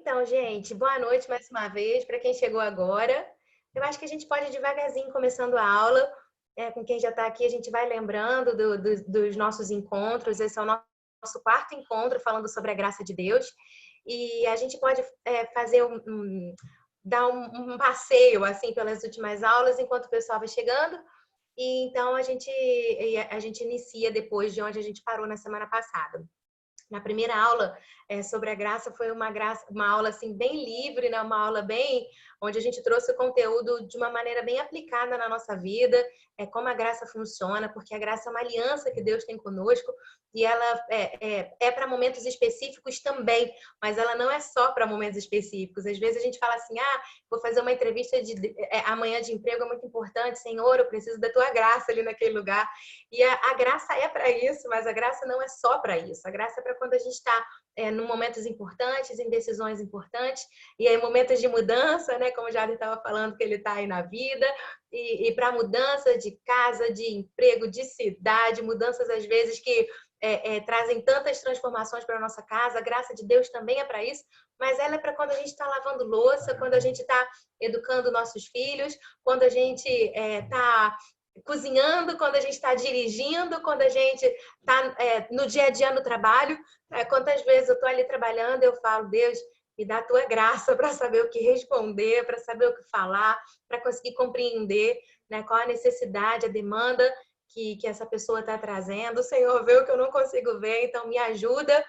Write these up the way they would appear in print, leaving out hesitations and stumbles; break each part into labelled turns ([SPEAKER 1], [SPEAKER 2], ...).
[SPEAKER 1] Então, gente, boa noite mais uma vez para quem chegou agora. Eu acho que a gente pode ir devagarzinho começando a aula. Com quem já está aqui, a gente vai lembrando dos nossos encontros. Esse é o nosso quarto encontro falando sobre a graça de Deus. E a gente pode fazer dar um passeio assim pelas últimas aulas enquanto o pessoal vai chegando. E então a gente inicia depois de onde a gente parou na semana passada. Na primeira aula sobre a graça foi uma aula assim bem livre, né? Uma aula bem onde a gente trouxe o conteúdo de uma maneira bem aplicada na nossa vida, como a graça funciona, porque a graça é uma aliança que Deus tem conosco e ela é para momentos específicos também, mas ela não é só para momentos específicos. Às vezes a gente fala assim, vou fazer uma entrevista amanhã de emprego, é muito importante, Senhor, eu preciso da tua graça ali naquele lugar. E a graça é para isso, mas a graça não é só para isso. A graça é para quando a gente está em momentos importantes, em decisões importantes, e em momentos de mudança, né? Como o Jader estava falando, que ele está aí na vida, e para mudança de casa, de emprego, de cidade, mudanças às vezes que trazem tantas transformações para a nossa casa. A graça de Deus também é para isso, mas ela é para quando a gente está lavando louça, quando a gente está educando nossos filhos, quando a gente está cozinhando, quando a gente está dirigindo, quando a gente está no dia a dia no trabalho. Quantas vezes eu estou ali trabalhando, eu falo, Deus, me dá a tua graça para saber o que responder, para saber o que falar, para conseguir compreender, né, qual a necessidade, a demanda que essa pessoa está trazendo. O Senhor vê o que eu não consigo ver, então me ajuda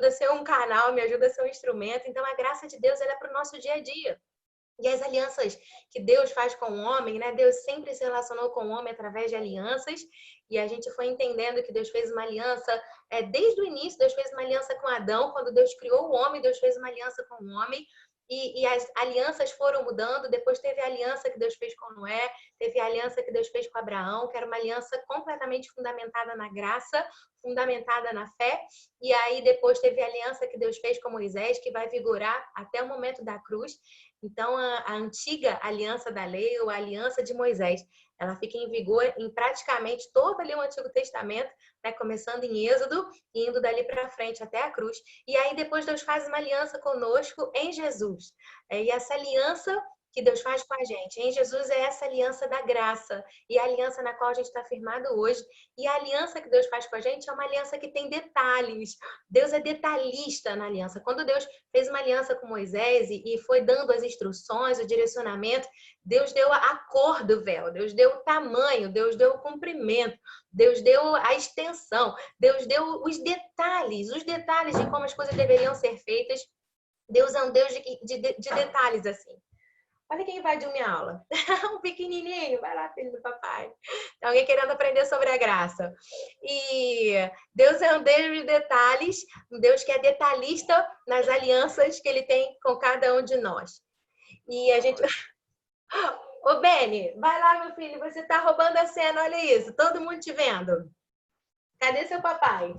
[SPEAKER 1] a ser um canal, me ajuda a ser um instrumento. Então a graça de Deus ela é para o nosso dia a dia. E as alianças que Deus faz com o homem, né? Deus sempre se relacionou com o homem através de alianças. E a gente foi entendendo que Deus fez uma aliança, desde o início, Deus fez uma aliança com Adão. Quando Deus criou o homem, Deus fez uma aliança com o homem. E as alianças foram mudando. Depois teve a aliança que Deus fez com Noé, teve a aliança que Deus fez com Abraão, que era uma aliança completamente fundamentada na graça, fundamentada na fé. E aí depois teve a aliança que Deus fez com Moisés, que vai vigorar até o momento da cruz. Então, a antiga aliança da lei, ou a aliança de Moisés, ela fica em vigor em praticamente todo ali o Antigo Testamento, né? Começando em Êxodo e indo dali para frente até a cruz. E aí depois Deus faz uma aliança conosco em Jesus. E essa aliança que Deus faz com a gente em Jesus é essa aliança da graça, e a aliança na qual a gente está firmado hoje. E a aliança que Deus faz com a gente é uma aliança que tem detalhes. Deus é detalhista na aliança. Quando Deus fez uma aliança com Moisés e foi dando as instruções, o direcionamento, Deus deu a cor do véu, Deus deu o tamanho, Deus deu o comprimento, Deus deu a extensão, Deus deu os detalhes de como as coisas deveriam ser feitas. Deus é um Deus de detalhes, assim. Olha quem invadiu minha aula. Um pequenininho. Vai lá, filho do papai. Tem alguém querendo aprender sobre a graça. E Deus é um Deus de detalhes, um Deus que é detalhista nas alianças que ele tem com cada um de nós. E a gente... Ô, Beni, vai lá, meu filho. Você tá roubando a cena, olha isso. Todo mundo te vendo. Cadê seu papai?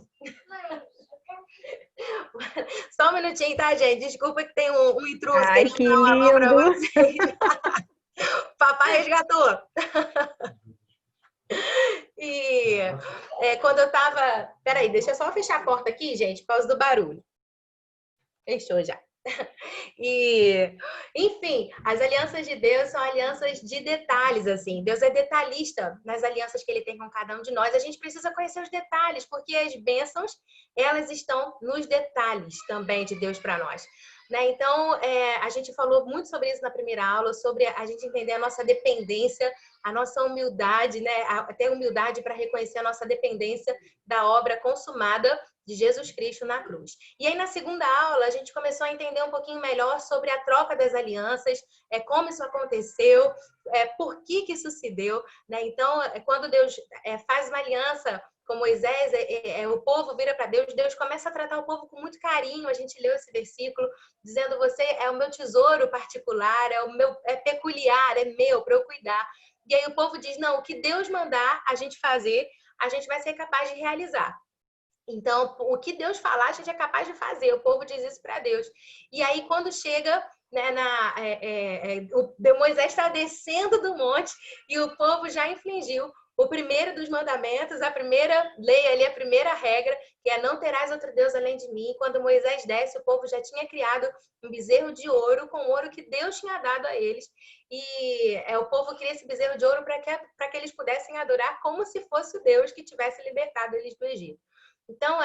[SPEAKER 1] Só um minutinho, tá, gente? Desculpa que tem um intruso.
[SPEAKER 2] Ai, que lindo!
[SPEAKER 1] Papai resgatou. E quando eu tava... Peraí, deixa eu só fechar a porta aqui, gente, por causa do barulho. Fechou já. E, enfim, as alianças de Deus são alianças de detalhes, assim. Deus é detalhista nas alianças que ele tem com cada um de nós. A gente precisa conhecer os detalhes, porque as bênçãos, elas estão nos detalhes também de Deus para nós. Né? Então, a gente falou muito sobre isso na primeira aula, sobre a gente entender a nossa dependência, a nossa humildade, né? Ter humildade para reconhecer a nossa dependência da obra consumada de Jesus Cristo na cruz. E aí, na segunda aula, a gente começou a entender um pouquinho melhor sobre a troca das alianças, como isso aconteceu, por que isso se deu, né? Então, quando Deus faz uma aliança com Moisés, o povo vira para Deus, Deus começa a tratar o povo com muito carinho. A gente leu esse versículo dizendo: você é o meu tesouro particular, é peculiar, é meu, para eu cuidar. E aí o povo diz: não, o que Deus mandar a gente fazer, a gente vai ser capaz de realizar. Então, o que Deus falar, a gente é capaz de fazer. O povo diz isso para Deus. E aí, quando chega, né, Moisés está descendo do monte e o povo já infligiu o primeiro dos mandamentos, a primeira lei ali, a primeira regra, que é não terás outro Deus além de mim. Quando Moisés desce, o povo já tinha criado um bezerro de ouro, com ouro que Deus tinha dado a eles. E o povo queria esse bezerro de ouro para que eles pudessem adorar como se fosse o Deus que tivesse libertado eles do Egito. Então,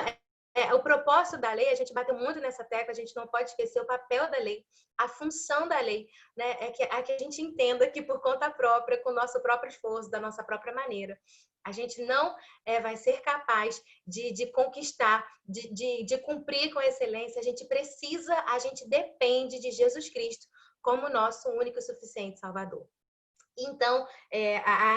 [SPEAKER 1] o propósito da lei, a gente bateu muito nessa tecla, a gente não pode esquecer o papel da lei, a função da lei, né? É que a gente entenda que por conta própria, com o nosso próprio esforço, da nossa própria maneira, a gente não vai ser capaz de conquistar, de cumprir com excelência. A gente depende de Jesus Cristo como nosso único e suficiente Salvador. Então,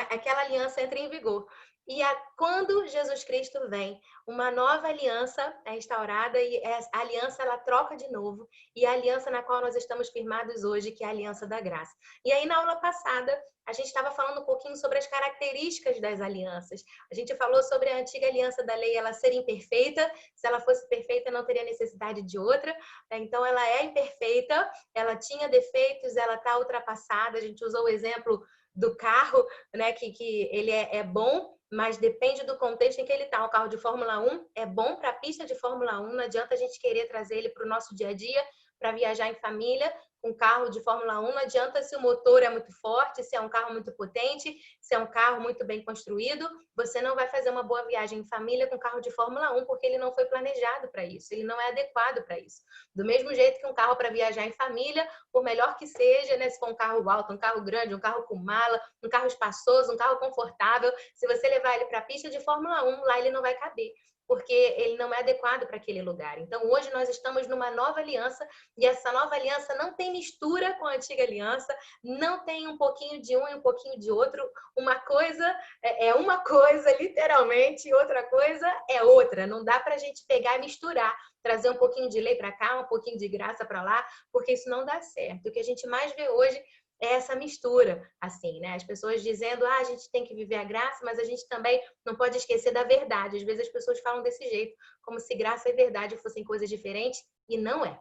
[SPEAKER 1] aquela aliança entra em vigor. E quando Jesus Cristo vem, uma nova aliança é instaurada e a aliança ela troca de novo. E a aliança na qual nós estamos firmados hoje, que é a aliança da graça. E aí, na aula passada, a gente estava falando um pouquinho sobre as características das alianças. A gente falou sobre a antiga aliança da lei, ela ser imperfeita. Se ela fosse perfeita, não teria necessidade de outra. Então, ela é imperfeita, ela tinha defeitos, ela está ultrapassada. A gente usou o exemplo do carro, né, que ele é bom, mas depende do contexto em que ele está. O carro de Fórmula 1 é bom para a pista de Fórmula 1, não adianta a gente querer trazer ele para o nosso dia a dia, para viajar em família. Um carro de Fórmula 1 não adianta se o motor é muito forte, se é um carro muito potente, se é um carro muito bem construído, você não vai fazer uma boa viagem em família com carro de Fórmula 1, porque ele não foi planejado para isso, ele não é adequado para isso. Do mesmo jeito que um carro para viajar em família, por melhor que seja, né, se for um carro alto, um carro grande, um carro com mala, um carro espaçoso, um carro confortável, se você levar ele para a pista de Fórmula 1, lá ele não vai caber, porque ele não é adequado para aquele lugar. Então, hoje nós estamos numa nova aliança e essa nova aliança não tem mistura com a antiga aliança, não tem um pouquinho de um e um pouquinho de outro. Uma coisa é uma coisa, literalmente, e outra coisa é outra. Não dá para a gente pegar e misturar, trazer um pouquinho de lei para cá, um pouquinho de graça para lá, porque isso não dá certo. O que a gente mais vê hoje é essa mistura, assim, né? As pessoas dizendo, a gente tem que viver a graça, mas a gente também não pode esquecer da verdade. Às vezes as pessoas falam desse jeito, como se graça e verdade fossem coisas diferentes, e não é.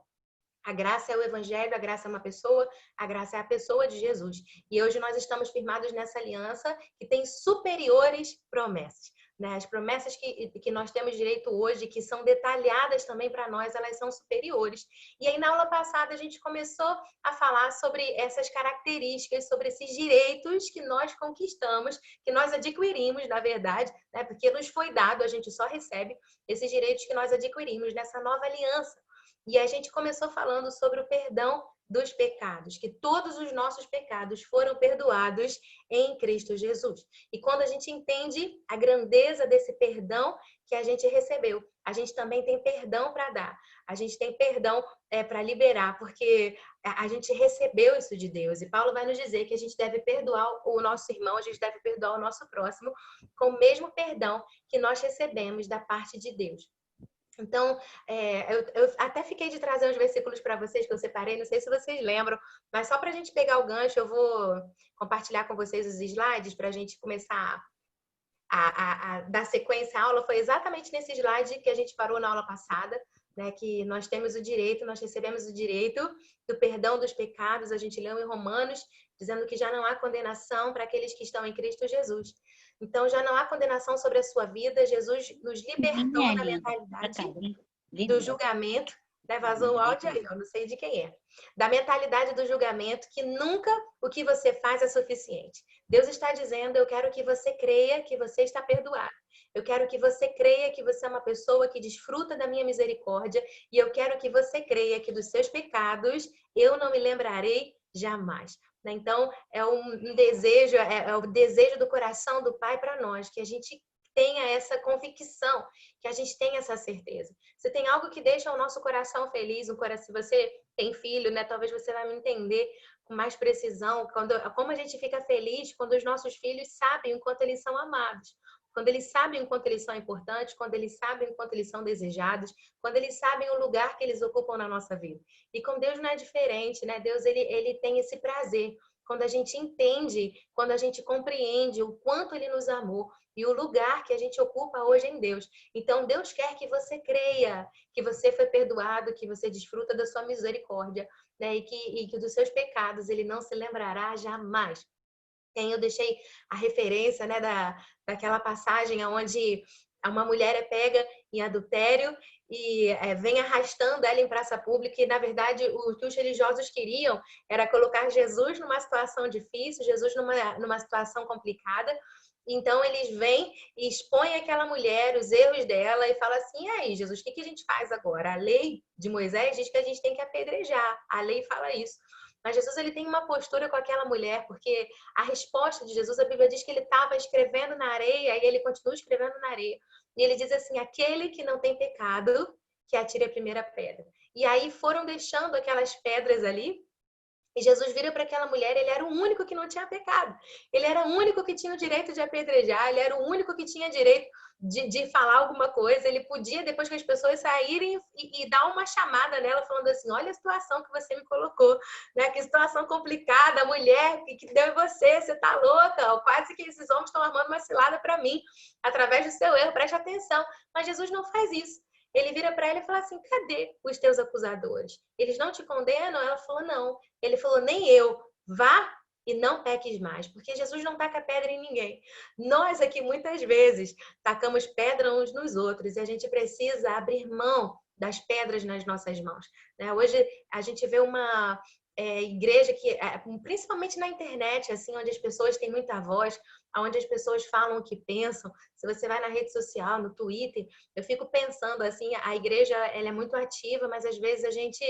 [SPEAKER 1] A graça é o evangelho, a graça é uma pessoa, a graça é a pessoa de Jesus. E hoje nós estamos firmados nessa aliança que tem superiores promessas. Né? As promessas que nós temos direito hoje, que são detalhadas também para nós, elas são superiores. E aí, na aula passada, a gente começou a falar sobre essas características, sobre esses direitos que nós conquistamos, que nós adquirimos, na verdade, né? Porque nos foi dado, a gente só recebe esses direitos que nós adquirimos nessa nova aliança. E a gente começou falando sobre o perdão dos pecados, que todos os nossos pecados foram perdoados em Cristo Jesus. E quando a gente entende a grandeza desse perdão que a gente recebeu, a gente também tem perdão para dar, a gente tem perdão para liberar, porque a gente recebeu isso de Deus. E Paulo vai nos dizer que a gente deve perdoar o nosso irmão, a gente deve perdoar o nosso próximo com o mesmo perdão que nós recebemos da parte de Deus. Então, eu até fiquei de trazer os versículos para vocês que eu separei, não sei se vocês lembram, mas só para a gente pegar o gancho, eu vou compartilhar com vocês os slides para a gente começar a dar sequência à aula. Foi exatamente nesse slide que a gente parou na aula passada, né, que nós temos o direito, nós recebemos o direito do perdão dos pecados. A gente leu em Romanos, dizendo que já não há condenação para aqueles que estão em Cristo Jesus. Então, já não há condenação sobre a sua vida. Jesus nos libertou da mentalidade do julgamento. Né? Vazou o áudio aí, eu não sei de quem é. Da mentalidade do julgamento, que nunca o que você faz é suficiente. Deus está dizendo, eu quero que você creia que você está perdoado. Eu quero que você creia que você é uma pessoa que desfruta da minha misericórdia. E eu quero que você creia que dos seus pecados eu não me lembrarei jamais. Então, é um desejo, é o desejo do coração do Pai para nós, que a gente tenha essa convicção, que a gente tenha essa certeza. Se tem algo que deixa o nosso coração feliz, se você tem filho, né, talvez você vai me entender com mais precisão, como a gente fica feliz quando os nossos filhos sabem o quanto eles são amados. Quando eles sabem o quanto eles são importantes, quando eles sabem o quanto eles são desejados, quando eles sabem o lugar que eles ocupam na nossa vida. E com Deus não é diferente, né? Deus, ele tem esse prazer. Quando a gente entende, quando a gente compreende o quanto Ele nos amou e o lugar que a gente ocupa hoje em Deus. Então, Deus quer que você creia que você foi perdoado, que você desfruta da sua misericórdia, né? E que dos seus pecados Ele não se lembrará jamais. Eu deixei a referência, né, daquela passagem onde uma mulher é pega em adultério e vem arrastando ela em praça pública e, na verdade, o que os religiosos queriam era colocar Jesus numa situação difícil, Jesus numa situação complicada. Então, eles vêm e expõem aquela mulher, os erros dela e falam assim, e aí, Jesus, o que a gente faz agora? A lei de Moisés diz que a gente tem que apedrejar, a lei fala isso. Mas Jesus, ele tem uma postura com aquela mulher, porque a resposta de Jesus, a Bíblia diz que ele estava escrevendo na areia e ele continua escrevendo na areia. E ele diz assim, aquele que não tem pecado, que atire a primeira pedra. E aí foram deixando aquelas pedras ali, e Jesus vira para aquela mulher, ele era o único que não tinha pecado. Ele era o único que tinha o direito de apedrejar, ele era o único que tinha direito de falar alguma coisa. Ele podia, depois que as pessoas saírem, e dar uma chamada nela, falando assim, olha a situação que você me colocou, né? Que situação complicada, mulher, que deu em você? Você tá louca? Quase que esses homens estão armando uma cilada para mim, através do seu erro, preste atenção. Mas Jesus não faz isso. Ele vira para ela e fala assim, cadê os teus acusadores? Eles não te condenam? Ela falou, não. Ele falou, nem eu. Vá e não peques mais, porque Jesus não taca pedra em ninguém. Nós aqui, muitas vezes, tacamos pedra uns nos outros e a gente precisa abrir mão das pedras nas nossas mãos. Hoje, a gente vê uma igreja que, principalmente na internet, assim, onde as pessoas têm muita voz, onde as pessoas falam o que pensam. Se você vai na rede social, no Twitter, eu fico pensando, assim, a igreja ela é muito ativa, mas às vezes a gente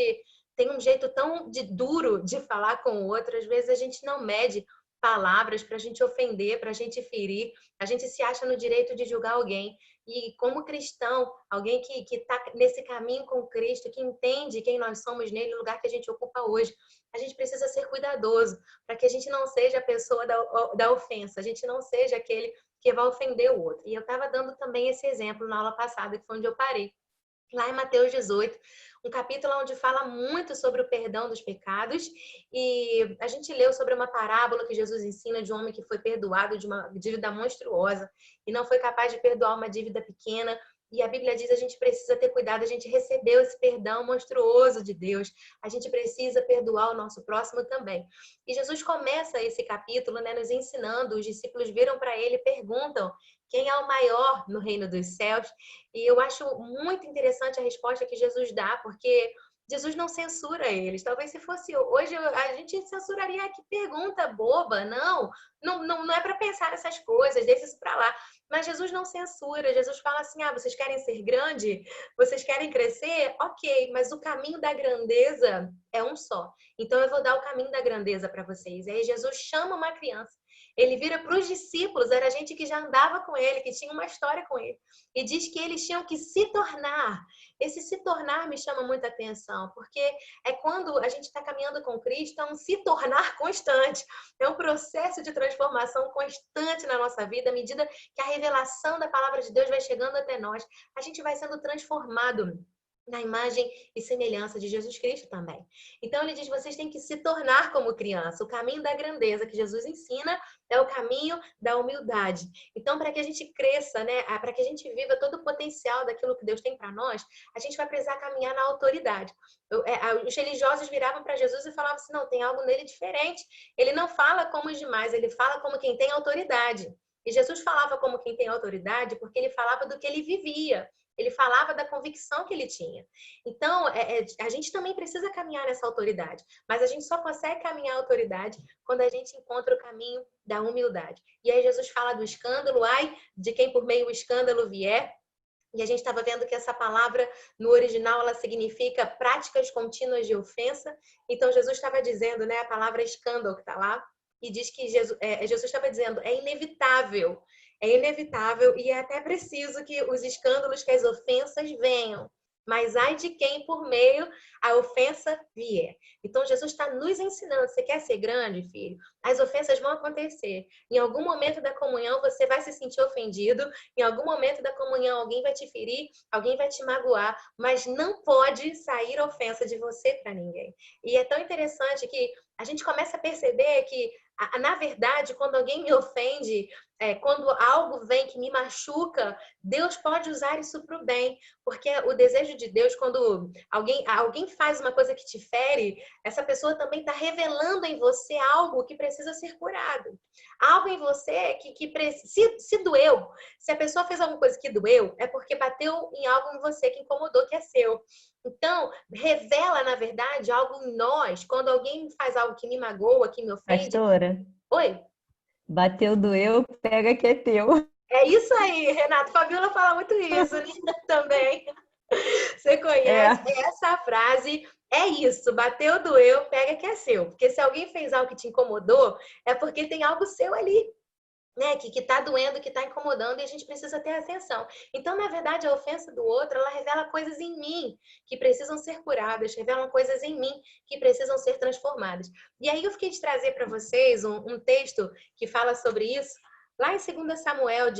[SPEAKER 1] tem um jeito tão duro de falar com o outro, às vezes a gente não mede palavras para a gente ofender, para a gente ferir, a gente se acha no direito de julgar alguém. E como cristão, alguém que está nesse caminho com Cristo, que entende quem nós somos nele, o lugar que a gente ocupa hoje, a gente precisa ser cuidadoso para que a gente não seja a pessoa da ofensa, a gente não seja aquele que vai ofender o outro. E eu estava dando também esse exemplo na aula passada, que foi onde eu parei. Lá em Mateus 18, um capítulo onde fala muito sobre o perdão dos pecados, e a gente leu sobre uma parábola que Jesus ensina de um homem que foi perdoado de uma dívida monstruosa e não foi capaz de perdoar uma dívida pequena. E a Bíblia diz que a gente precisa ter cuidado, a gente recebeu esse perdão monstruoso de Deus, a gente precisa perdoar o nosso próximo também. E Jesus começa esse capítulo, né, nos ensinando, os discípulos viram para ele e perguntam quem é o maior no reino dos céus. E eu acho muito interessante a resposta que Jesus dá, porque Jesus não censura eles. Talvez se fosse hoje, a gente censuraria, que pergunta boba. Não é para pensar nessas coisas, deixa isso para lá. Mas Jesus não censura. Jesus fala assim, vocês querem ser grande? Vocês querem crescer? Ok, mas o caminho da grandeza é um só. Então eu vou dar o caminho da grandeza para vocês. E aí Jesus chama uma criança. Ele vira para os discípulos, era gente que já andava com ele, que tinha uma história com ele. E diz que eles tinham que se tornar. Esse se tornar me chama muita atenção, porque é quando a gente está caminhando com Cristo, é um se tornar constante. É um processo de transformação constante na nossa vida, à medida que a revelação da palavra de Deus vai chegando até nós, a gente vai sendo transformado na imagem e semelhança de Jesus Cristo também. Então ele diz, vocês têm que se tornar como criança. O caminho da grandeza que Jesus ensina é o caminho da humildade. Então, para que a gente cresça, né, para que a gente viva todo o potencial daquilo que Deus tem para nós, a gente vai precisar caminhar na autoridade. Os religiosos viravam para Jesus e falavam assim, não, tem algo nele diferente. Ele não fala como os demais, ele fala como quem tem autoridade. E Jesus falava como quem tem autoridade porque ele falava do que ele vivia. Ele falava da convicção que ele tinha. Então, a gente também precisa caminhar nessa autoridade. Mas a gente só consegue caminhar a autoridade quando a gente encontra o caminho da humildade. E aí Jesus fala do escândalo, ai de quem por meio o escândalo vier. E a gente estava vendo que essa palavra, no original, ela significa práticas contínuas de ofensa. Então, Jesus estava dizendo, né, a palavra escândalo que está lá, e diz que Jesus estava dizendo, é inevitável e é até preciso que os escândalos, que as ofensas venham. Mas ai de quem por meio a ofensa vier. Então, Jesus está nos ensinando. Você quer ser grande, filho? As ofensas vão acontecer. Em algum momento da comunhão, você vai se sentir ofendido. Em algum momento da comunhão, alguém vai te ferir, alguém vai te magoar. Mas não pode sair ofensa de você para ninguém. E é tão interessante que a gente começa a perceber que, na verdade, quando alguém me ofende, quando algo vem que me machuca, Deus pode usar isso para o bem, porque o desejo de Deus, quando alguém faz uma coisa que te fere, essa pessoa também está revelando em você algo que precisa ser curado. Algo em você se doeu, se a pessoa fez alguma coisa que doeu, é porque bateu em algo em você que incomodou, que é seu. Então, revela, na verdade, algo em nós. Quando alguém faz algo que me magoa, que me ofende...
[SPEAKER 2] Pastora,
[SPEAKER 1] Oi?
[SPEAKER 2] bateu, doeu, pega que é teu.
[SPEAKER 1] É isso aí, Renato. Fabiola fala muito isso, né? Também. Você conhece
[SPEAKER 2] É.
[SPEAKER 1] essa frase? É isso, bateu, doeu, pega que é seu. Porque se alguém fez algo que te incomodou, é porque tem algo seu ali, né? Que tá doendo, que tá incomodando e a gente precisa ter atenção. Então, na verdade, a ofensa do outro, ela revela coisas em mim que precisam ser curadas, revela coisas em mim que precisam ser transformadas. E aí eu fiquei de trazer para vocês um texto que fala sobre isso, lá em 2 Samuel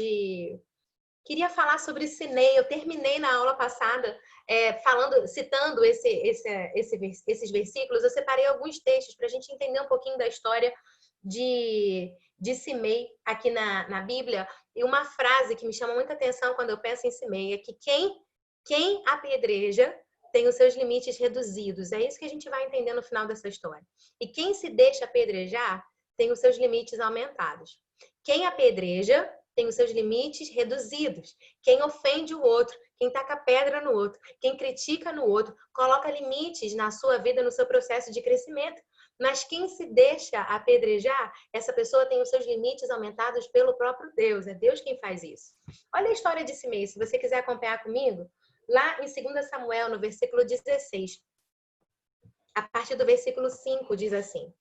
[SPEAKER 1] Queria falar sobre Sinei. Eu terminei na aula passada citando esses versículos. Eu separei alguns textos para a gente entender um pouquinho da história de Simei aqui na Bíblia. E uma frase que me chama muita atenção quando eu penso em Simei é que quem apedreja tem os seus limites reduzidos. É isso que a gente vai entender no final dessa história. E quem se deixa apedrejar tem os seus limites aumentados. Quem apedreja tem os seus limites reduzidos. Quem ofende o outro, quem taca pedra no outro, quem critica no outro, coloca limites na sua vida, no seu processo de crescimento. Mas quem se deixa apedrejar, essa pessoa tem os seus limites aumentados pelo próprio Deus. É Deus quem faz isso. Olha a história de Simei, se você quiser acompanhar comigo, lá em 2 Samuel, no versículo 16. A partir do versículo 5 diz assim: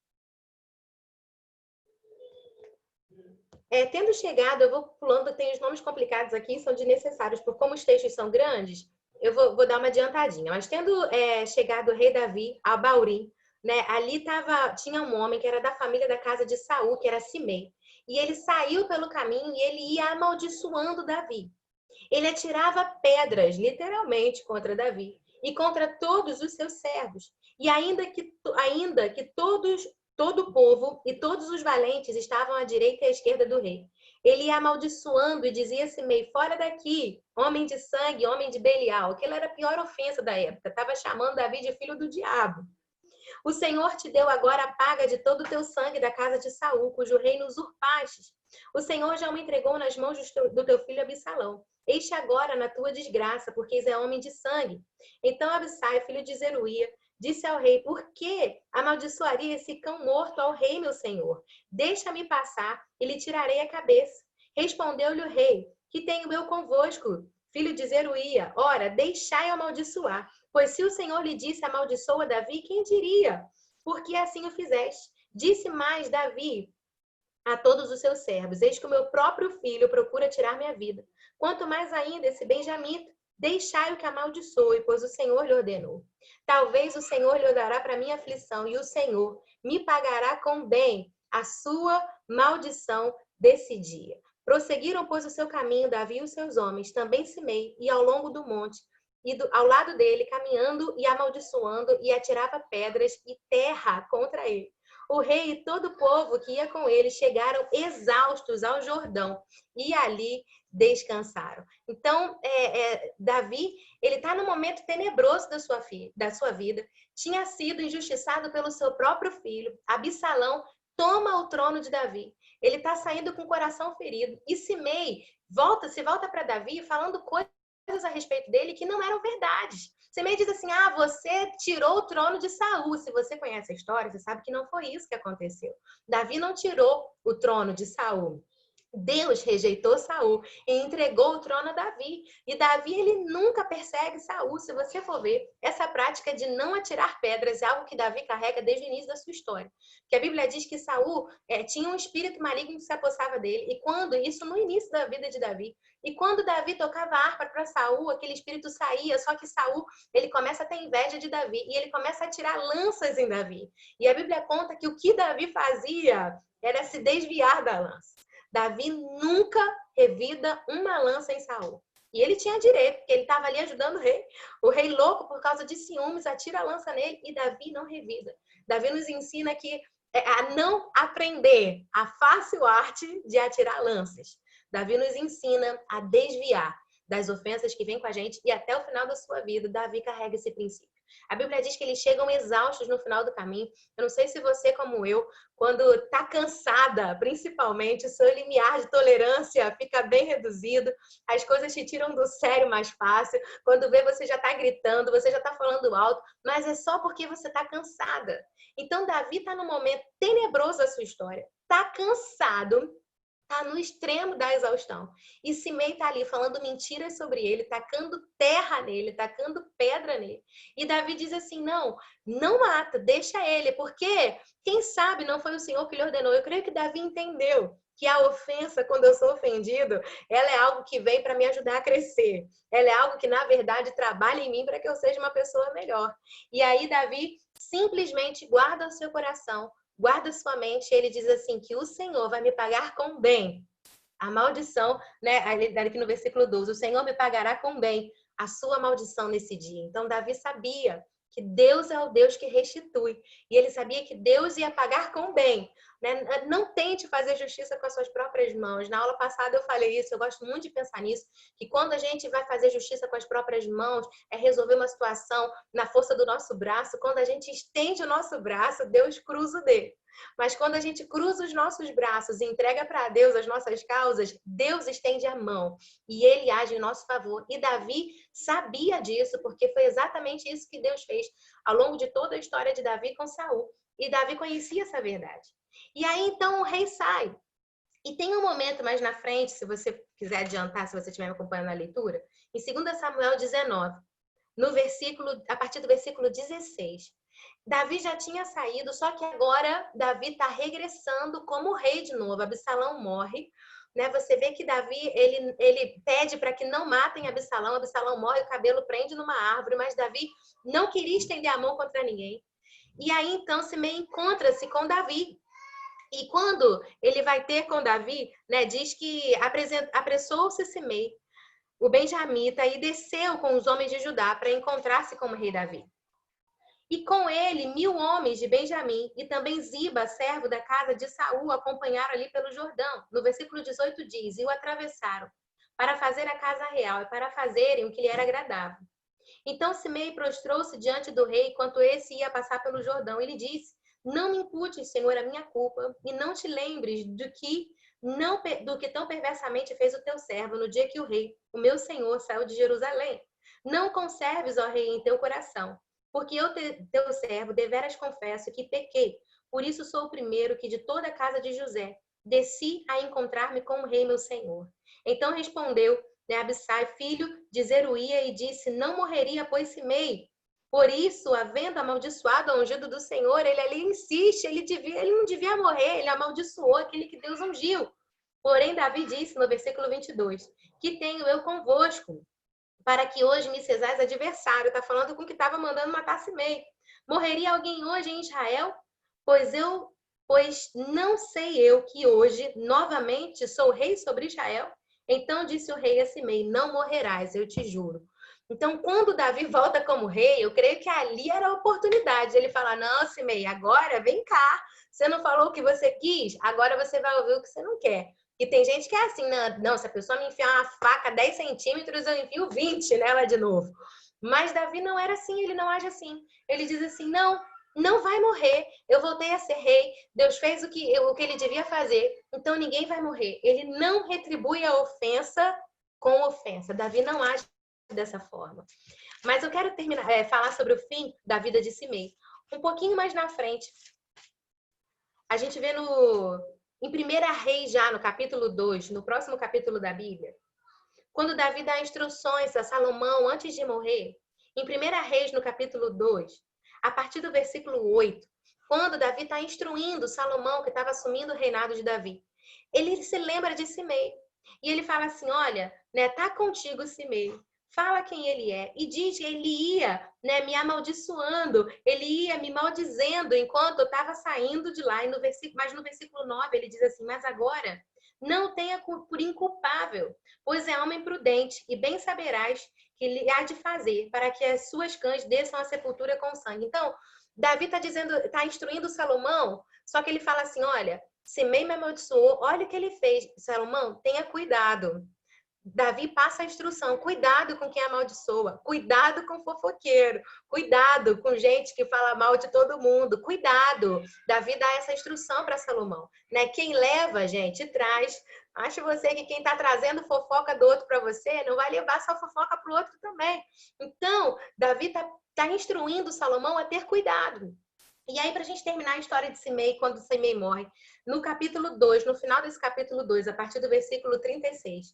[SPEAKER 1] tendo chegado, eu vou pulando, tem os nomes complicados aqui, são desnecessários, por como os textos são grandes, eu vou dar uma adiantadinha. Mas tendo chegado o rei Davi a Baurim, né, ali tinha um homem que era da família da casa de Saul, que era Simei. E ele saiu pelo caminho e ele ia amaldiçoando Davi. Ele atirava pedras, literalmente, contra Davi e contra todos os seus servos. E ainda que todo o povo e todos os valentes estavam à direita e à esquerda do rei. Ele ia amaldiçoando e dizia assim meio, fora daqui, homem de sangue, homem de Belial. Aquela era a pior ofensa da época. Estava chamando Davi de filho do diabo. O Senhor te deu agora a paga de todo o teu sangue da casa de Saul, cujo reino usurpastes. O Senhor já o entregou nas mãos do teu filho Absalão. Eis agora na tua desgraça, porque és homem de sangue. Então Abissai, filho de Zeruia, disse ao rei: por que amaldiçoaria esse cão morto ao rei, meu senhor? Deixa-me passar e lhe tirarei a cabeça. Respondeu-lhe o rei: que tenho eu convosco, filho de Zeruia? Ora, deixai-o amaldiçoar. Pois se o Senhor lhe disse amaldiçoa Davi, quem diria? Porque assim o fizeste. Disse mais Davi a todos os seus servos: eis que o meu próprio filho procura tirar minha vida. Quanto mais ainda esse benjamita, deixai-o que amaldiçoe, pois o Senhor lhe ordenou. Talvez o Senhor lhe dará para minha aflição, e o Senhor me pagará com bem a sua maldição desse dia. Prosseguiram, pois, o seu caminho, Davi e os seus homens, também Simei, e ao longo do monte, ao lado dele, caminhando e amaldiçoando, e atirava pedras e terra contra ele. O rei e todo o povo que ia com ele chegaram exaustos ao Jordão e ali descansaram. Então, Davi, ele está num momento tenebroso da sua vida, tinha sido injustiçado pelo seu próprio filho. Absalão toma o trono de Davi. Ele está saindo com o coração ferido. E Simei se volta para Davi falando coisas a respeito dele que não eram verdades. Simei diz assim: você tirou o trono de Saul. Se você conhece a história, você sabe que não foi isso que aconteceu. Davi não tirou o trono de Saul. Deus rejeitou Saul e entregou o trono a Davi. E Davi, ele nunca persegue Saul. Se você for ver, essa prática de não atirar pedras é algo que Davi carrega desde o início da sua história. Que a Bíblia diz que Saul tinha um espírito maligno que se apossava dele. E isso no início da vida de Davi. E quando Davi tocava harpa para Saul, aquele espírito saía, só que Saul, ele começa a ter inveja de Davi e ele começa a atirar lanças em Davi. E a Bíblia conta que o que Davi fazia era se desviar da lança. Davi nunca revida uma lança em Saul. E ele tinha direito, porque ele estava ali ajudando o rei. O rei louco, por causa de ciúmes, atira a lança nele e Davi não revida. Davi nos ensina que a não aprender a fácil arte de atirar lanças. Davi nos ensina a desviar das ofensas que vêm com a gente e até o final da sua vida, Davi carrega esse princípio. A Bíblia diz que eles chegam exaustos no final do caminho. Eu não sei se você, como eu, quando está cansada, principalmente, o seu limiar de tolerância fica bem reduzido, as coisas te tiram do sério mais fácil. Quando vê, você já está gritando, você já está falando alto, mas é só porque você está cansada. Então, Davi está num momento tenebroso da sua história, está cansado, está no extremo da exaustão. E Simei está ali falando mentiras sobre ele, tacando terra nele, tacando pedra nele. E Davi diz assim, não mata, deixa ele, porque quem sabe não foi o Senhor que lhe ordenou. Eu creio que Davi entendeu que a ofensa, quando eu sou ofendido, ela é algo que vem para me ajudar a crescer. Ela é algo que, na verdade, trabalha em mim para que eu seja uma pessoa melhor. E aí Davi simplesmente guarda o seu coração, guarda sua mente, ele diz assim, que o Senhor vai me pagar com bem. A maldição, né? Aqui no versículo 12, o Senhor me pagará com bem a sua maldição nesse dia. Então, Davi sabia que Deus é o Deus que restitui. E ele sabia que Deus ia pagar com bem. Né? Não tente fazer justiça com as suas próprias mãos. Na aula passada eu falei isso, eu gosto muito de pensar nisso, que quando a gente vai fazer justiça com as próprias mãos, é resolver uma situação na força do nosso braço. Quando a gente estende o nosso braço, Deus cruza o dele. Mas quando a gente cruza os nossos braços e entrega para Deus as nossas causas, Deus estende a mão e ele age em nosso favor. E Davi sabia disso, porque foi exatamente isso que Deus fez ao longo de toda a história de Davi com Saul. E Davi conhecia essa verdade. E aí, então, o rei sai. E tem um momento mais na frente, se você quiser adiantar, se você estiver me acompanhando na leitura, em 2 Samuel 19, a partir do versículo 16. Davi já tinha saído, só que agora Davi está regressando como rei de novo. Absalão morre, né? Você vê que Davi ele pede para que não matem Absalão. Absalão morre, o cabelo prende numa árvore, mas Davi não queria estender a mão contra ninguém. E aí então Simei encontra-se com Davi. E quando ele vai ter com Davi, né? Diz que apressou-se Simei, o benjamita, e desceu com os homens de Judá para encontrar-se com o rei Davi. E com ele 1000 homens de Benjamim, e também Ziba, servo da casa de Saul, acompanharam ali pelo Jordão. No versículo 18 diz, e o atravessaram, para fazer a casa real, e para fazerem o que lhe era agradável. Então Simei prostrou-se diante do rei, enquanto esse ia passar pelo Jordão. Ele disse, não me imputes, Senhor, a minha culpa, e não te lembres do que tão perversamente fez o teu servo no dia que o rei, o meu Senhor, saiu de Jerusalém. Não conserves, ó rei, em teu coração, porque eu, teu servo, deveras confesso que pequei. Por isso sou o primeiro que de toda a casa de José desci a encontrar-me com o rei, meu senhor. Então respondeu, né, Abissai, filho de Zeruia, e disse, não morreria, pois Simei. Por isso, havendo amaldiçoado o ungido do Senhor, ele ali insiste, ele não devia morrer, ele amaldiçoou aquele que Deus ungiu. Porém, Davi disse no versículo 22, que tenho eu convosco, para que hoje me sejais adversário. Está falando com que estava mandando matar Simei. Morreria alguém hoje em Israel? Pois não sei eu que hoje novamente sou rei sobre Israel? Então disse o rei a Simei, não morrerás, eu te juro. Então, quando Davi volta como rei, eu creio que ali era a oportunidade. Ele fala, não, Simei, agora vem cá. Você não falou o que você quis, agora você vai ouvir o que você não quer. E tem gente que é assim, não, se a pessoa me enfiar uma faca 10 centímetros, eu enfio 20 nela de novo. Mas Davi não era assim, ele não age assim. Ele diz assim, não vai morrer, eu voltei a ser rei, Deus fez o que ele devia fazer, então ninguém vai morrer. Ele não retribui a ofensa com ofensa. Davi não age dessa forma. Mas eu quero falar sobre o fim da vida de Simei. Um pouquinho mais na frente, a gente vê em 1 Reis, já no capítulo 2, no próximo capítulo da Bíblia, quando Davi dá instruções a Salomão antes de morrer, em 1 Reis, no capítulo 2, a partir do versículo 8, quando Davi está instruindo Salomão, que estava assumindo o reinado de Davi, ele se lembra de Simei. E ele fala assim, olha, né, tá contigo Simei, fala quem ele é. E diz que ele ia, né, me amaldiçoando, ele ia me maldizendo enquanto eu estava saindo de lá. Mas no versículo 9 ele diz assim, mas agora não tenha por inculpável, pois é homem prudente, e bem saberás que lhe há de fazer para que as suas cães desçam à sepultura com sangue. Então, Davi está instruindo Salomão, só que ele fala assim, olha, Simei me amaldiçoou, olha o que ele fez. Salomão, tenha cuidado. Davi passa a instrução, cuidado com quem amaldiçoa, cuidado com fofoqueiro, cuidado com gente que fala mal de todo mundo, cuidado. Davi dá essa instrução para Salomão, né? Quem leva, gente, traz. Acha você que quem está trazendo fofoca do outro para você não vai levar sua fofoca para o outro também. Então, Davi está instruindo Salomão a ter cuidado. E aí, para a gente terminar a história de Simei, quando Simei morre, no capítulo 2, no final desse capítulo 2, a partir do versículo 36,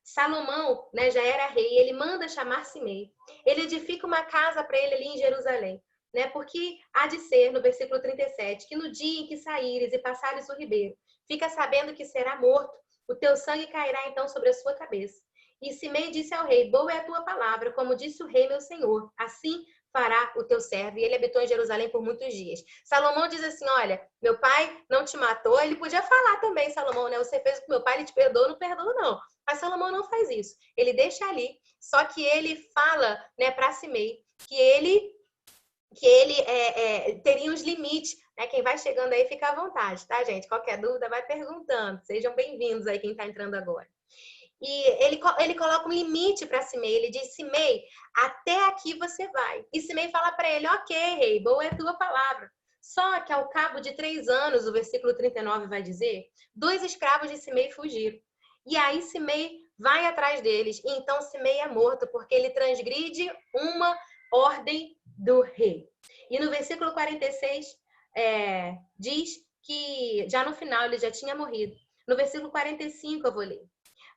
[SPEAKER 1] Salomão, né, já era rei, ele manda chamar Simei. Ele edifica uma casa para ele ali em Jerusalém, né? Porque há de ser, no versículo 37, que no dia em que saíres e passares o ribeiro, fica sabendo que será morto, o teu sangue cairá então sobre a sua cabeça. E Simei disse ao rei, boa é a tua palavra, como disse o rei meu senhor, assim fará o teu servo. E ele habitou em Jerusalém por muitos dias. Salomão diz assim, olha, meu pai não te matou. Ele podia falar também, Salomão, né? Você fez com meu pai, ele te perdoa, não perdoa não. Mas Salomão não faz isso. Ele deixa ali, só que ele fala, né, para Simei que ele teria os limites, né? Quem vai chegando aí fica à vontade, tá, gente? Qualquer dúvida vai perguntando. Sejam bem-vindos aí quem está entrando agora. E ele coloca um limite para Simei. Ele diz, Simei, até aqui você vai. E Simei fala para ele, ok, rei, boa é a tua palavra. Só que ao cabo de 3 anos, o versículo 39 vai dizer, 2 escravos de Simei fugiram. E aí Simei vai atrás deles. E então Simei é morto, porque ele transgride uma ordem do rei. E no versículo 46, diz que já no final ele já tinha morrido. No versículo 45 eu vou ler.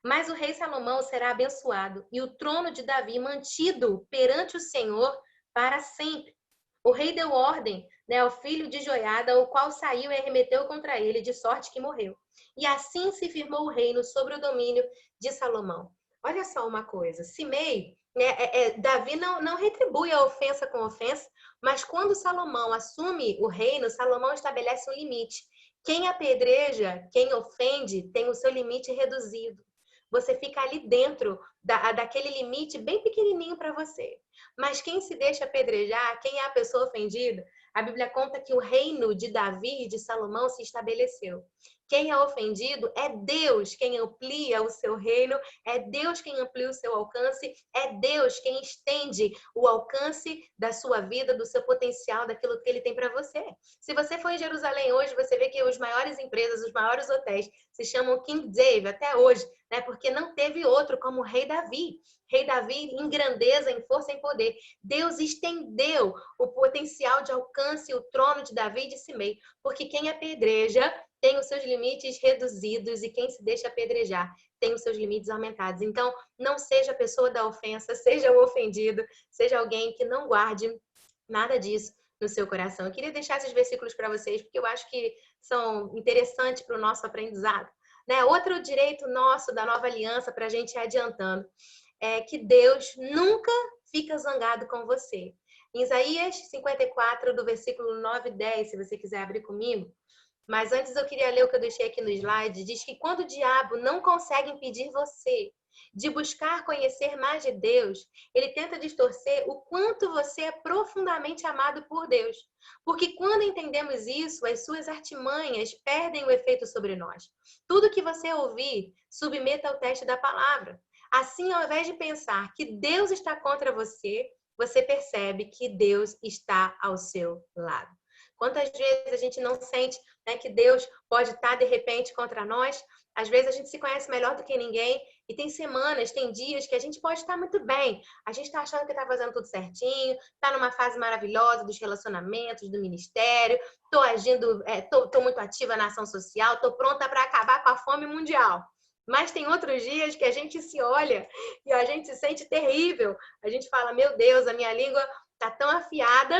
[SPEAKER 1] Mas o rei Salomão será abençoado e o trono de Davi mantido perante o Senhor para sempre. O rei deu ordem, né, ao filho de Joiada, o qual saiu e arremeteu contra ele, de sorte que morreu. E assim se firmou o reino sobre o domínio de Salomão. Olha só uma coisa, Simei, né, Davi não retribui a ofensa com ofensa, mas quando Salomão assume o reino, Salomão estabelece um limite. Quem apedreja, quem ofende, tem o seu limite reduzido. Você fica ali dentro daquele limite bem pequenininho para você. Mas quem se deixa apedrejar, quem é a pessoa ofendida, a Bíblia conta que o reino de Davi e de Salomão se estabeleceu. Quem é ofendido é Deus quem amplia o seu reino, é Deus quem amplia o seu alcance, é Deus quem estende o alcance da sua vida, do seu potencial, daquilo que ele tem para você. Se você for em Jerusalém hoje, você vê que as maiores empresas, os maiores hotéis se chamam King David até hoje, né? Porque não teve outro como o rei Davi. Rei Davi em grandeza, em força, em poder. Deus estendeu o potencial de alcance e o trono de Davi e de Simei, porque quem apedreja tem os seus limites reduzidos e quem se deixa apedrejar tem os seus limites aumentados. Então, não seja a pessoa da ofensa, seja o ofendido, seja alguém que não guarde nada disso no seu coração. Eu queria deixar esses versículos para vocês, porque eu acho que são interessantes para o nosso aprendizado. Né? Outro direito nosso da nova aliança, para a gente ir adiantando, é que Deus nunca fica zangado com você. Em Isaías 54, do versículo 9 e 10, se você quiser abrir comigo. Mas antes eu queria ler o que eu deixei aqui no slide. Diz que quando o diabo não consegue impedir você de buscar conhecer mais de Deus, ele tenta distorcer o quanto você é profundamente amado por Deus. Porque quando entendemos isso, as suas artimanhas perdem o efeito sobre nós. Tudo que você ouvir, submeta ao teste da palavra. Assim, ao invés de pensar que Deus está contra você, você percebe que Deus está ao seu lado. Quantas vezes a gente não sente, né, que Deus pode estar, de repente, contra nós? Às vezes a gente se conhece melhor do que ninguém e tem semanas, tem dias que a gente pode estar muito bem. A gente está achando que está fazendo tudo certinho, está numa fase maravilhosa dos relacionamentos, do ministério, estou agindo, estou muito ativa na ação social, estou pronta para acabar com a fome mundial. Mas tem outros dias que a gente se olha e a gente se sente terrível. A gente fala, meu Deus, a minha língua está tão afiada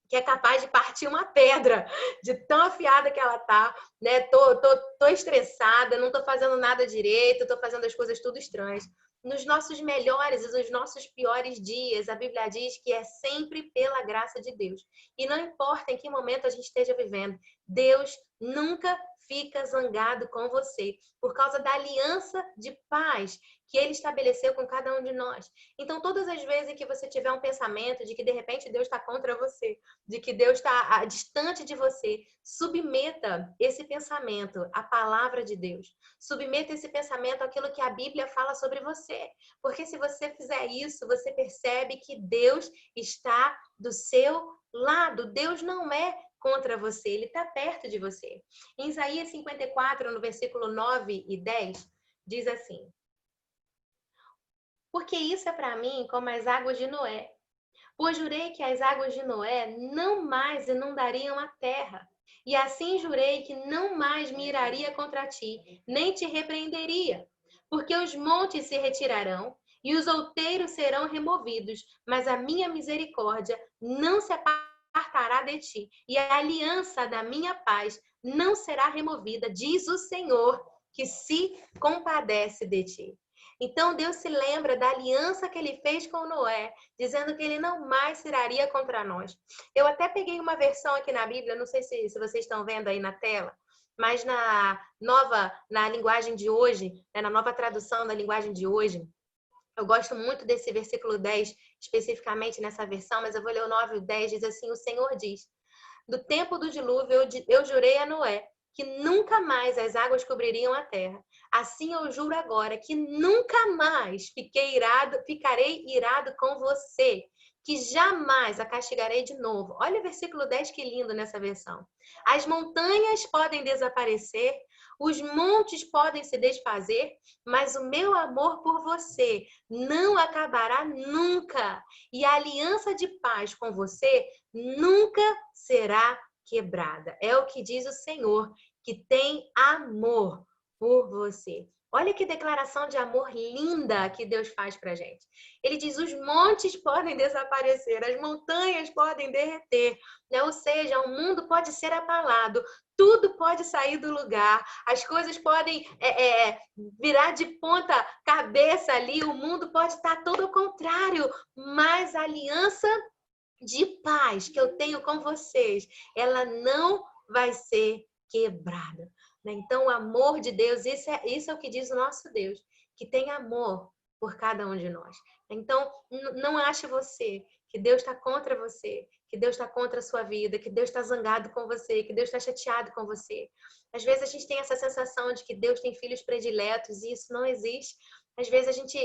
[SPEAKER 1] que é capaz de partir uma pedra, de tão afiada que ela tá, né? Tô estressada, não tô fazendo nada direito, tô fazendo as coisas tudo estranhas. Nos nossos melhores e nos nossos piores dias, a Bíblia diz que é sempre pela graça de Deus. E não importa em que momento a gente esteja vivendo, Deus nunca fica zangado com você por causa da aliança de paz que ele estabeleceu com cada um de nós. Então, todas as vezes que você tiver um pensamento de que de repente Deus está contra você, de que Deus está distante de você, submeta esse pensamento à palavra de Deus. Submeta esse pensamento àquilo que a Bíblia fala sobre você. Porque se você fizer isso, você percebe que Deus está do seu lado. Deus não é contra você, ele está perto de você. Em Isaías 54, no versículo 9 e 10, diz assim: porque isso é para mim como as águas de Noé. Pois jurei que as águas de Noé não mais inundariam a terra. E assim jurei que não mais me iraria contra ti, nem te repreenderia. Porque os montes se retirarão e os outeiros serão removidos, mas a minha misericórdia não se apartará de ti, e a aliança da minha paz não será removida, diz o Senhor, que se compadece de ti. Então Deus se lembra da aliança que ele fez com Noé, dizendo que ele não mais se iraria contra nós. Eu até peguei uma versão aqui na Bíblia, não sei se vocês estão vendo aí na tela, mas na linguagem de hoje, na nova tradução da linguagem de hoje, eu gosto muito desse versículo 10, especificamente nessa versão, mas eu vou ler o 9 e o 10, diz assim: o Senhor diz: do tempo do dilúvio eu jurei a Noé que nunca mais as águas cobririam a terra. Assim eu juro agora que nunca mais ficarei irado com você, que jamais a castigarei de novo. Olha o versículo 10, que lindo nessa versão. As montanhas podem desaparecer, os montes podem se desfazer, mas o meu amor por você não acabará nunca. E a aliança de paz com você nunca será quebrada. É o que diz o Senhor, que tem amor por você. Olha que declaração de amor linda que Deus faz pra gente. Ele diz: os montes podem desaparecer, as montanhas podem derreter, né? Ou seja, o mundo pode ser abalado, tudo pode sair do lugar, as coisas podem virar de ponta cabeça ali, o mundo pode estar todo ao contrário, mas a aliança de paz que eu tenho com vocês, ela não vai ser quebrada. Então, o amor de Deus, isso é o que diz o nosso Deus, que tem amor por cada um de nós. Então, não ache você que Deus está contra você, que Deus está contra a sua vida, que Deus está zangado com você, que Deus está chateado com você. Às vezes a gente tem essa sensação de que Deus tem filhos prediletos e isso não existe. Às vezes a gente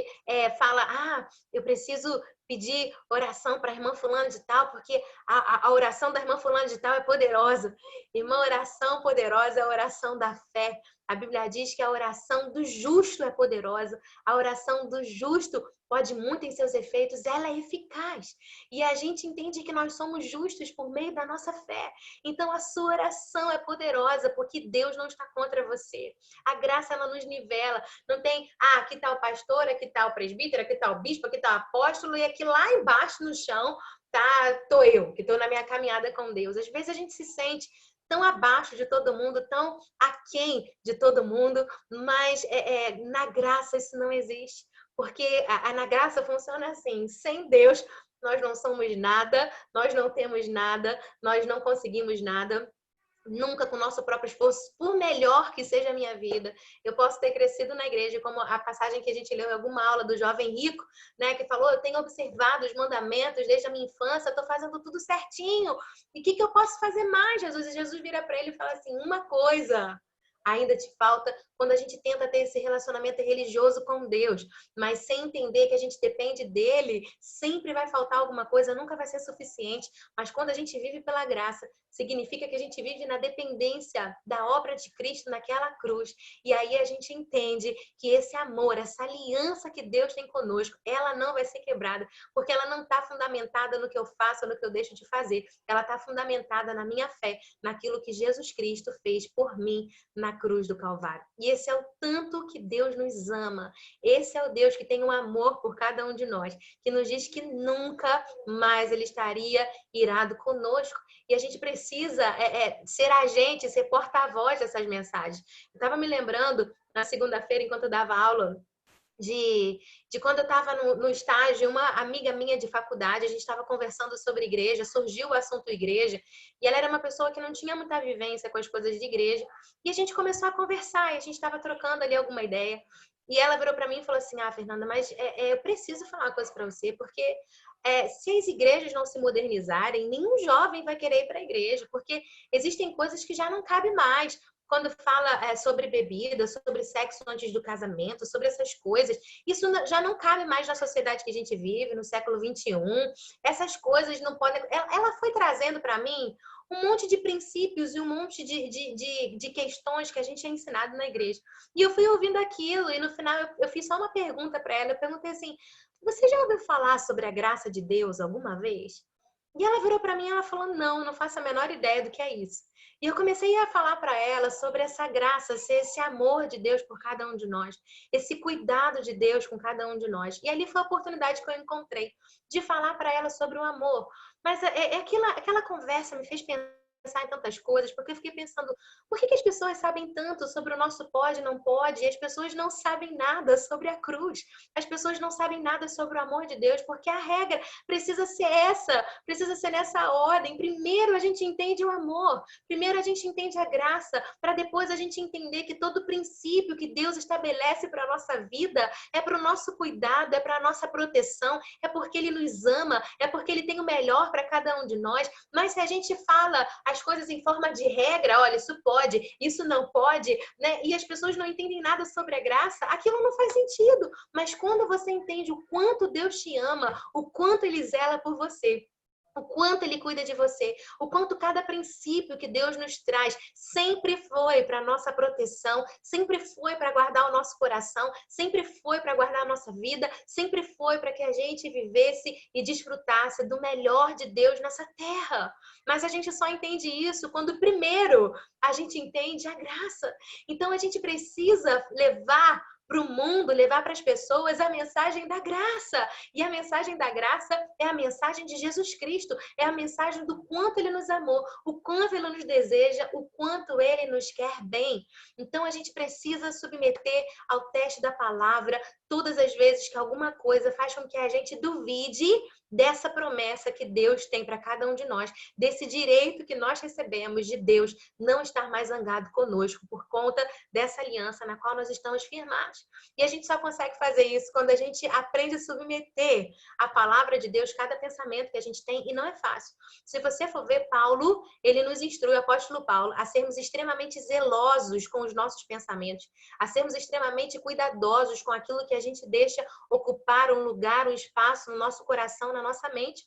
[SPEAKER 1] fala: eu preciso pedir oração para a irmã fulana de tal, porque a oração da irmã fulana de tal é poderosa. Irmã, oração poderosa é a oração da fé. A Bíblia diz que a oração do justo é poderosa. A oração do justo pode muito em seus efeitos, ela é eficaz. E a gente entende que nós somos justos por meio da nossa fé. Então a sua oração é poderosa, porque Deus não está contra você. A graça, ela nos nivela. Não tem, aqui está o pastor, aqui está o presbítero, aqui está o bispo, aqui está o apóstolo, e aqui lá embaixo no chão tô eu, que estou na minha caminhada com Deus. Às vezes a gente se sente tão abaixo de todo mundo, tão aquém de todo mundo, mas na graça isso não existe. Porque na graça funciona assim: sem Deus nós não somos nada, nós não temos nada, nós não conseguimos nada. Nunca com o nosso próprio esforço, por melhor que seja a minha vida. Eu posso ter crescido na igreja, como a passagem que a gente leu em alguma aula do jovem rico, né, que falou: eu tenho observado os mandamentos desde a minha infância, estou fazendo tudo certinho. E o que eu posso fazer mais, Jesus? E Jesus vira para ele e fala assim: uma coisa ainda te falta. Quando a gente tenta ter esse relacionamento religioso com Deus, mas sem entender que a gente depende dele, sempre vai faltar alguma coisa, nunca vai ser suficiente. Mas quando a gente vive pela graça, significa que a gente vive na dependência da obra de Cristo naquela cruz. E aí a gente entende que esse amor, essa aliança que Deus tem conosco, ela não vai ser quebrada, porque ela não está fundamentada no que eu faço ou no que eu deixo de fazer. Ela está fundamentada na minha fé, naquilo que Jesus Cristo fez por mim na cruz do Calvário. E esse é o tanto que Deus nos ama. Esse é o Deus que tem um amor por cada um de nós, que nos diz que nunca mais ele estaria irado conosco. E a gente precisa ser agente, ser porta-voz dessas mensagens. Eu estava me lembrando, na segunda-feira, enquanto eu dava aula de quando eu estava no estágio, uma amiga minha de faculdade, a gente estava conversando sobre igreja, surgiu o assunto igreja, e ela era uma pessoa que não tinha muita vivência com as coisas de igreja, e a gente começou a conversar, e a gente estava trocando ali alguma ideia, e ela virou para mim e falou assim, Fernanda, mas eu preciso falar uma coisa para você, porque se as igrejas não se modernizarem, nenhum jovem vai querer ir para a igreja, porque existem coisas que já não cabem mais. Quando fala sobre bebida, sobre sexo antes do casamento, sobre essas coisas, isso já não cabe mais na sociedade que a gente vive, no século XXI. Essas coisas não podem... Ela foi trazendo para mim um monte de princípios e um monte de questões que a gente é ensinado na igreja. E eu fui ouvindo aquilo e no final eu fiz só uma pergunta para ela. Eu perguntei assim, você já ouviu falar sobre a graça de Deus alguma vez? E ela virou para mim e ela falou, não faço a menor ideia do que é isso. E eu comecei a falar para ela sobre essa graça, esse amor de Deus por cada um de nós, esse cuidado de Deus com cada um de nós. E ali foi a oportunidade que eu encontrei de falar para ela sobre o amor. Mas aquela conversa me fez pensar em tantas coisas, porque eu fiquei pensando, por que as pessoas sabem tanto sobre o nosso pode e não pode, e as pessoas não sabem nada sobre a cruz, as pessoas não sabem nada sobre o amor de Deus, porque a regra precisa ser essa, precisa ser nessa ordem. Primeiro a gente entende o amor, primeiro a gente entende a graça, para depois a gente entender que todo princípio que Deus estabelece para a nossa vida é para o nosso cuidado, é para a nossa proteção, é porque Ele nos ama, é porque Ele tem o melhor para cada um de nós. Mas se a gente fala as coisas em forma de regra, olha, isso pode, isso não pode, né? E as pessoas não entendem nada sobre a graça, aquilo não faz sentido. Mas quando você entende o quanto Deus te ama, o quanto Ele zela por você, o quanto Ele cuida de você, o quanto cada princípio que Deus nos traz sempre foi para nossa proteção, sempre foi para guardar o nosso coração, sempre foi para guardar a nossa vida, sempre foi para que a gente vivesse e desfrutasse do melhor de Deus nessa terra. Mas a gente só entende isso quando primeiro a gente entende a graça. Então a gente precisa levar para o mundo, levar para as pessoas a mensagem da graça. E a mensagem da graça é a mensagem de Jesus Cristo, é a mensagem do quanto Ele nos amou, o quanto Ele nos deseja, o quanto Ele nos quer bem. Então a gente precisa submeter ao teste da palavra todas as vezes que alguma coisa faz com que a gente duvide dessa promessa que Deus tem para cada um de nós, desse direito que nós recebemos de Deus não estar mais zangado conosco por conta dessa aliança na qual nós estamos firmados. E a gente só consegue fazer isso quando a gente aprende a submeter a palavra de Deus, cada pensamento que a gente tem, e não é fácil. Se você for ver Paulo, ele nos instrui, o apóstolo Paulo, a sermos extremamente zelosos com os nossos pensamentos, a sermos extremamente cuidadosos com aquilo que a gente deixa ocupar um lugar, um espaço no nosso coração, na nossa mente.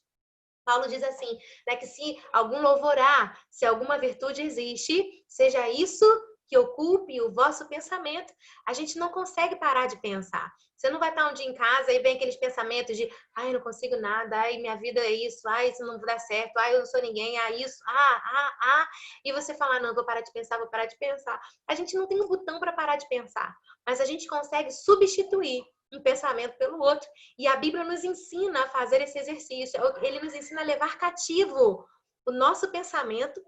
[SPEAKER 1] Paulo diz assim, né, que se algum louvor há, se alguma virtude existe, seja isso que ocupe o vosso pensamento. A gente não consegue parar de pensar. Você não vai estar um dia em casa e vem aqueles pensamentos de ai, eu não consigo nada, ai, minha vida é isso, ai, isso não vai dar certo, ai, eu não sou ninguém, ai, isso, e você fala, não, vou parar de pensar, vou parar de pensar. A gente não tem um botão para parar de pensar, mas a gente consegue substituir um pensamento pelo outro. E a Bíblia nos ensina a fazer esse exercício. Ele nos ensina a levar cativo o nosso pensamento,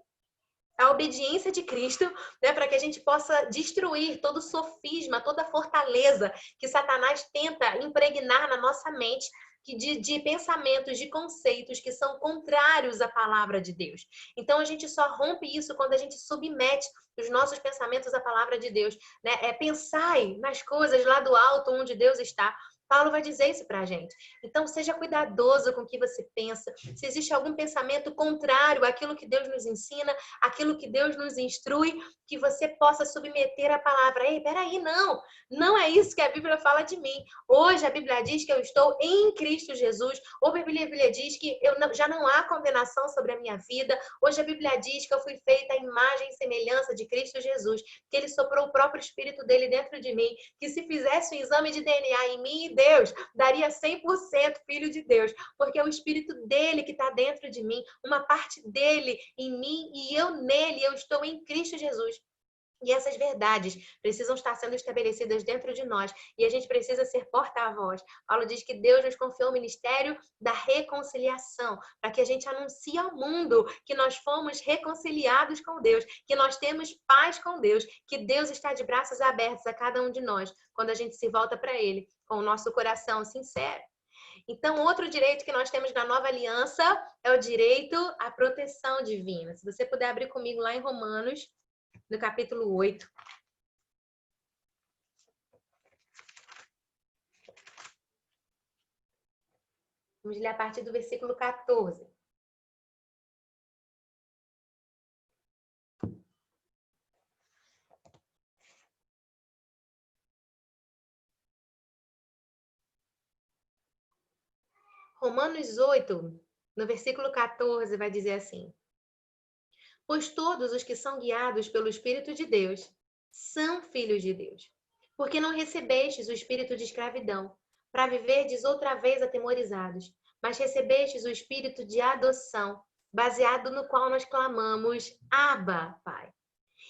[SPEAKER 1] a obediência de Cristo, né, para que a gente possa destruir todo o sofisma, toda a fortaleza que Satanás tenta impregnar na nossa mente, de pensamentos, de conceitos que são contrários à palavra de Deus. Então a gente só rompe isso quando a gente submete os nossos pensamentos à palavra de Deus, né? Pensai nas coisas lá do alto onde Deus está. Paulo vai dizer isso para a gente. Então, seja cuidadoso com o que você pensa. Se existe algum pensamento contrário àquilo que Deus nos ensina, àquilo que Deus nos instrui, que você possa submeter a palavra. Ei, peraí, não é isso que a Bíblia fala de mim. Hoje a Bíblia diz que eu estou em Cristo Jesus. Hoje a Bíblia diz que já não há condenação sobre a minha vida. Hoje a Bíblia diz que eu fui feita à imagem e semelhança de Cristo Jesus, que Ele soprou o próprio Espírito dele dentro de mim, que se fizesse um exame de DNA em mim e Deus, daria 100% filho de Deus, porque é o Espírito dele que está dentro de mim, uma parte dele em mim e eu nele, eu estou em Cristo Jesus. E essas verdades precisam estar sendo estabelecidas dentro de nós. E a gente precisa ser porta-voz. Paulo diz que Deus nos confiou o ministério da reconciliação, para que a gente anuncie ao mundo que nós fomos reconciliados com Deus, que nós temos paz com Deus, que Deus está de braços abertos a cada um de nós, quando a gente se volta para Ele, com o nosso coração sincero. Então, outro direito que nós temos na nova aliança é o direito à proteção divina. Se você puder abrir comigo lá em Romanos, no capítulo 8. Vamos ler a partir do versículo 14. Romanos 8, no versículo 14, vai dizer assim: pois todos os que são guiados pelo Espírito de Deus são filhos de Deus. Porque não recebestes o espírito de escravidão, para viverdes outra vez atemorizados, mas recebestes o espírito de adoção, baseado no qual nós clamamos, Abba, Pai.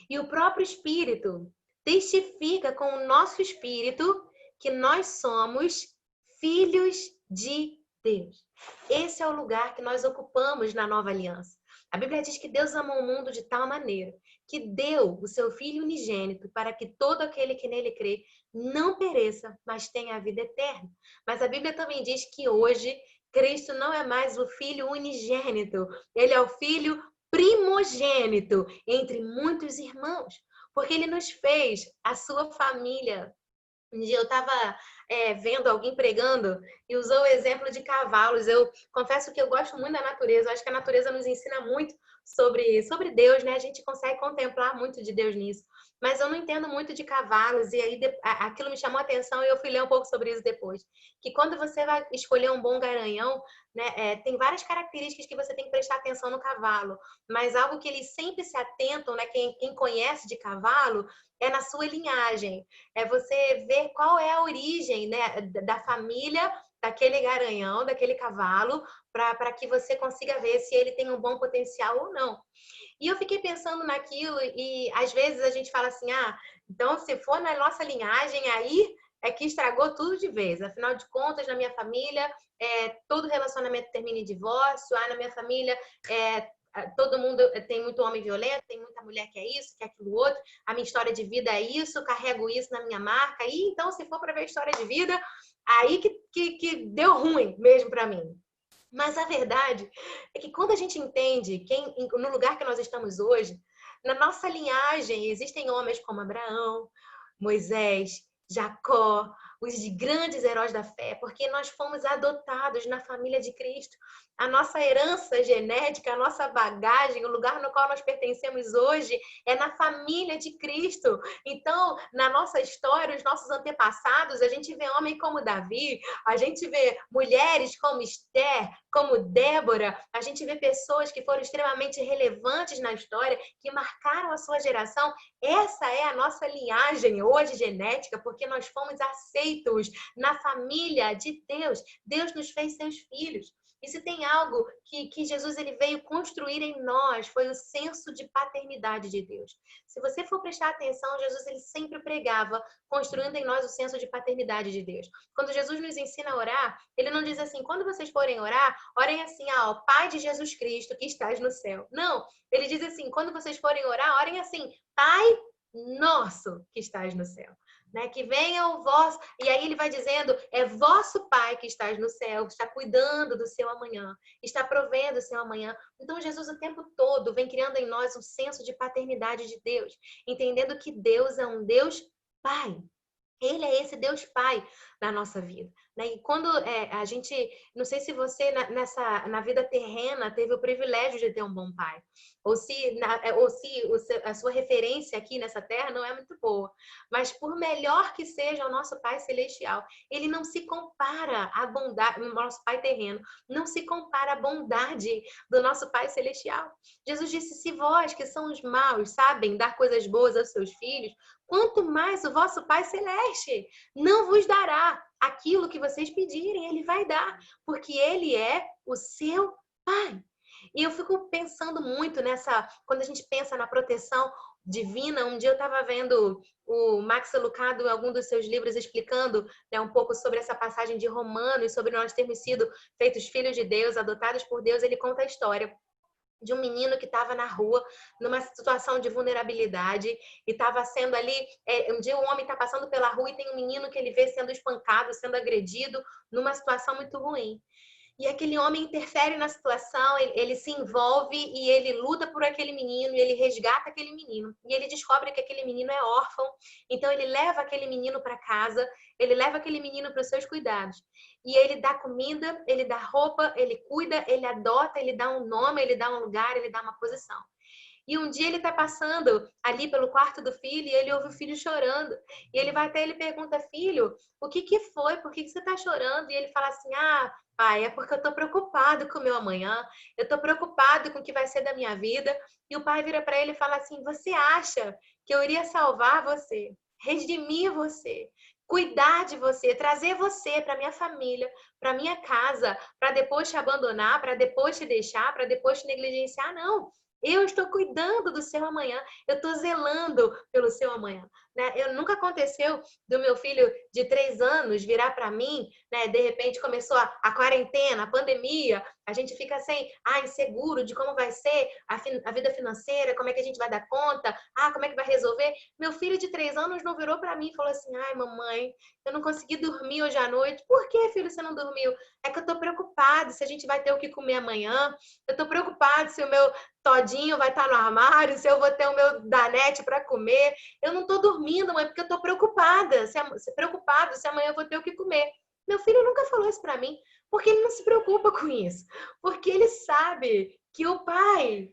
[SPEAKER 1] E o próprio Espírito testifica com o nosso espírito que nós somos filhos de Deus. Esse é o lugar que nós ocupamos na nova aliança. A Bíblia diz que Deus amou o mundo de tal maneira que deu o seu Filho unigênito para que todo aquele que nele crê não pereça, mas tenha a vida eterna. Mas a Bíblia também diz que hoje Cristo não é mais o Filho unigênito, ele é o Filho primogênito entre muitos irmãos, porque ele nos fez a sua família. Um dia eu estava vendo alguém pregando e usou o exemplo de cavalos. Eu confesso que eu gosto muito da natureza. Eu acho que a natureza nos ensina muito sobre Deus, né? A gente consegue contemplar muito de Deus nisso. Mas eu não entendo muito de cavalos. E aí aquilo me chamou a atenção e eu fui ler um pouco sobre isso depois. Que quando você vai escolher um bom garanhão, né, tem várias características que você tem que prestar atenção no cavalo. Mas algo que eles sempre se atentam, né? Quem conhece de cavalo, é na sua linhagem. É você ver qual é a origem, né, da família daquele garanhão, daquele cavalo, para que você consiga ver se ele tem um bom potencial ou não. E eu fiquei pensando naquilo e às vezes a gente fala assim, então se for na nossa linhagem, aí é que estragou tudo de vez. Afinal de contas, na minha família, todo relacionamento termina em divórcio, na minha família todo mundo tem muito homem violento, tem muita mulher que é isso, que é aquilo outro, a minha história de vida é isso, carrego isso na minha marca, e então se for para ver a história de vida, aí que deu ruim mesmo para mim. Mas a verdade é que quando a gente entende no lugar que nós estamos hoje, na nossa linhagem existem homens como Abraão, Moisés, Jacó, os grandes heróis da fé, porque nós fomos adotados na família de Cristo. A nossa herança genética, a nossa bagagem, o lugar no qual nós pertencemos hoje é na família de Cristo. Então, na nossa história, os nossos antepassados, a gente vê homem como Davi, a gente vê mulheres como Esther, como Débora, a gente vê pessoas que foram extremamente relevantes na história, que marcaram a sua geração. Essa é a nossa linhagem hoje genética, porque nós fomos aceitos na família de Deus. Deus nos fez seus filhos. E se tem algo que Jesus ele veio construir em nós, foi o senso de paternidade de Deus. Se você for prestar atenção, Jesus ele sempre pregava, construindo em nós o senso de paternidade de Deus. Quando Jesus nos ensina a orar, ele não diz assim, quando vocês forem orar, orem assim, Pai de Jesus Cristo que estás no céu. Não, ele diz assim, quando vocês forem orar, orem assim, Pai nosso que estás no céu. Né? Que venha o vosso, e aí ele vai dizendo, é vosso Pai que estás no céu, que está cuidando do seu amanhã, está provendo o seu amanhã. Então Jesus o tempo todo vem criando em nós um senso de paternidade de Deus, entendendo que Deus é um Deus Pai. Ele é esse Deus Pai na nossa vida. Né? E quando a gente, não sei se você na vida terrena teve o privilégio de ter um bom pai, ou se a sua referência aqui nessa terra não é muito boa, mas por melhor que seja o nosso Pai Celestial, ele não se compara à bondade, o nosso Pai terreno, não se compara à bondade do nosso Pai Celestial. Jesus disse, se vós que são os maus sabem dar coisas boas aos seus filhos, quanto mais o vosso Pai Celeste não vos dará aquilo que vocês pedirem, ele vai dar, porque ele é o seu Pai. E eu fico pensando muito quando a gente pensa na proteção divina. Um dia eu estava vendo o Max Lucado, em algum dos seus livros, explicando, né, um pouco sobre essa passagem de Romanos, sobre nós termos sido feitos filhos de Deus, adotados por Deus. Ele conta a história de um menino que estava na rua, numa situação de vulnerabilidade, e estava sendo ali, um dia um homem está passando pela rua e tem um menino que ele vê sendo espancado, sendo agredido, numa situação muito ruim. E aquele homem interfere na situação, ele se envolve e ele luta por aquele menino, e ele resgata aquele menino. E ele descobre que aquele menino é órfão, então ele leva aquele menino para casa, ele leva aquele menino para os seus cuidados. E ele dá comida, ele dá roupa, ele cuida, ele adota, ele dá um nome, ele dá um lugar, ele dá uma posição. E um dia ele está passando ali pelo quarto do filho e ele ouve o filho chorando. E ele vai até ele e pergunta: filho, o que que foi? Por que que você está chorando? E ele fala assim: ah, pai, é porque eu estou preocupado com o meu amanhã. Eu estou preocupado com o que vai ser da minha vida. E o pai vira para ele e fala assim: você acha que eu iria salvar você, redimir você, cuidar de você, trazer você para minha família, para minha casa, para depois te abandonar, para depois te deixar, para depois te negligenciar? Não. Eu estou cuidando do seu amanhã, eu estou zelando pelo seu amanhã. Né? Nunca aconteceu do meu filho de 3 anos virar para mim, né? De repente começou a quarentena, a pandemia, a gente fica assim, inseguro de como vai ser a vida financeira, como é que a gente vai dar conta, como é que vai resolver. Meu filho de 3 anos não virou para mim e falou assim: ai, mamãe, eu não consegui dormir hoje à noite. Por que, filho, você não dormiu? É que eu estou preocupado se a gente vai ter o que comer amanhã, eu estou preocupado se o meu todinho vai estar no armário, se eu vou ter o meu danete para comer. Eu não estou dormindo, mãe, porque eu estou preocupada. Preocupado se amanhã eu vou ter o que comer. Meu filho nunca falou isso para mim, porque ele não se preocupa com isso. Porque ele sabe que o pai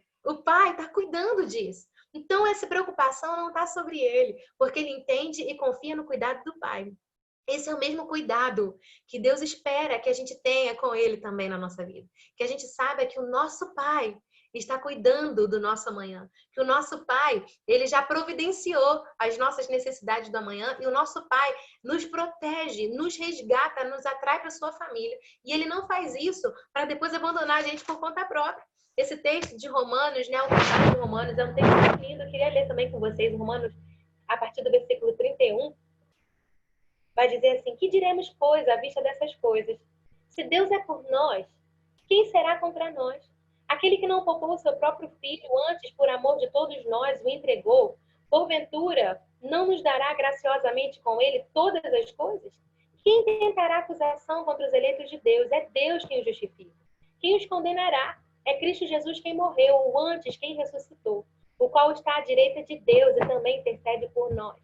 [SPEAKER 1] está cuidando disso. Então, essa preocupação não está sobre ele, porque ele entende e confia no cuidado do pai. Esse é o mesmo cuidado que Deus espera que a gente tenha com ele também na nossa vida. Que a gente saiba que o nosso pai está cuidando do nosso amanhã. Que o nosso pai, ele já providenciou as nossas necessidades do amanhã, e o nosso pai nos protege, nos resgata, nos atrai para sua família. E ele não faz isso para depois abandonar a gente por conta própria. Esse texto de Romanos, né, o texto de Romanos é um texto muito lindo. Eu queria ler também com vocês Romanos, a partir do versículo 31. Vai dizer assim: que diremos, pois, à vista dessas coisas? Se Deus é por nós, quem será contra nós? Aquele que não poupou o seu próprio filho, antes, por amor de todos nós, o entregou, porventura, não nos dará graciosamente com ele todas as coisas? Quem tentará acusação contra os eleitos de Deus? É Deus quem os justifica. Quem os condenará? É Cristo Jesus quem morreu, ou antes, quem ressuscitou, o qual está à direita de Deus e também intercede por nós.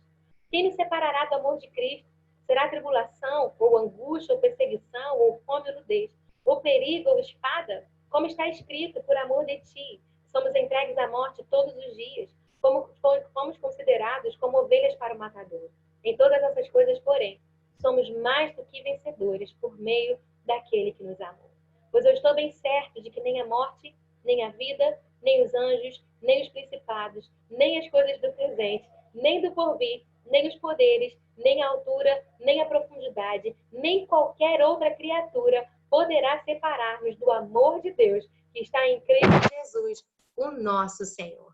[SPEAKER 1] Quem nos separará do amor de Cristo? Será tribulação, ou angústia, ou perseguição, ou fome, ou nudez, ou perigo, ou espada? Como está escrito: por amor de ti, somos entregues à morte todos os dias, fomos considerados como ovelhas para o matador. Em todas essas coisas, porém, somos mais do que vencedores por meio daquele que nos amou. Pois eu estou bem certo de que nem a morte, nem a vida, nem os anjos, nem os principados, nem as coisas do presente, nem do porvir, nem os poderes, nem a altura, nem a profundidade, nem qualquer outra criatura poderá separar-nos do amor de Deus que está em Cristo Jesus, o nosso Senhor.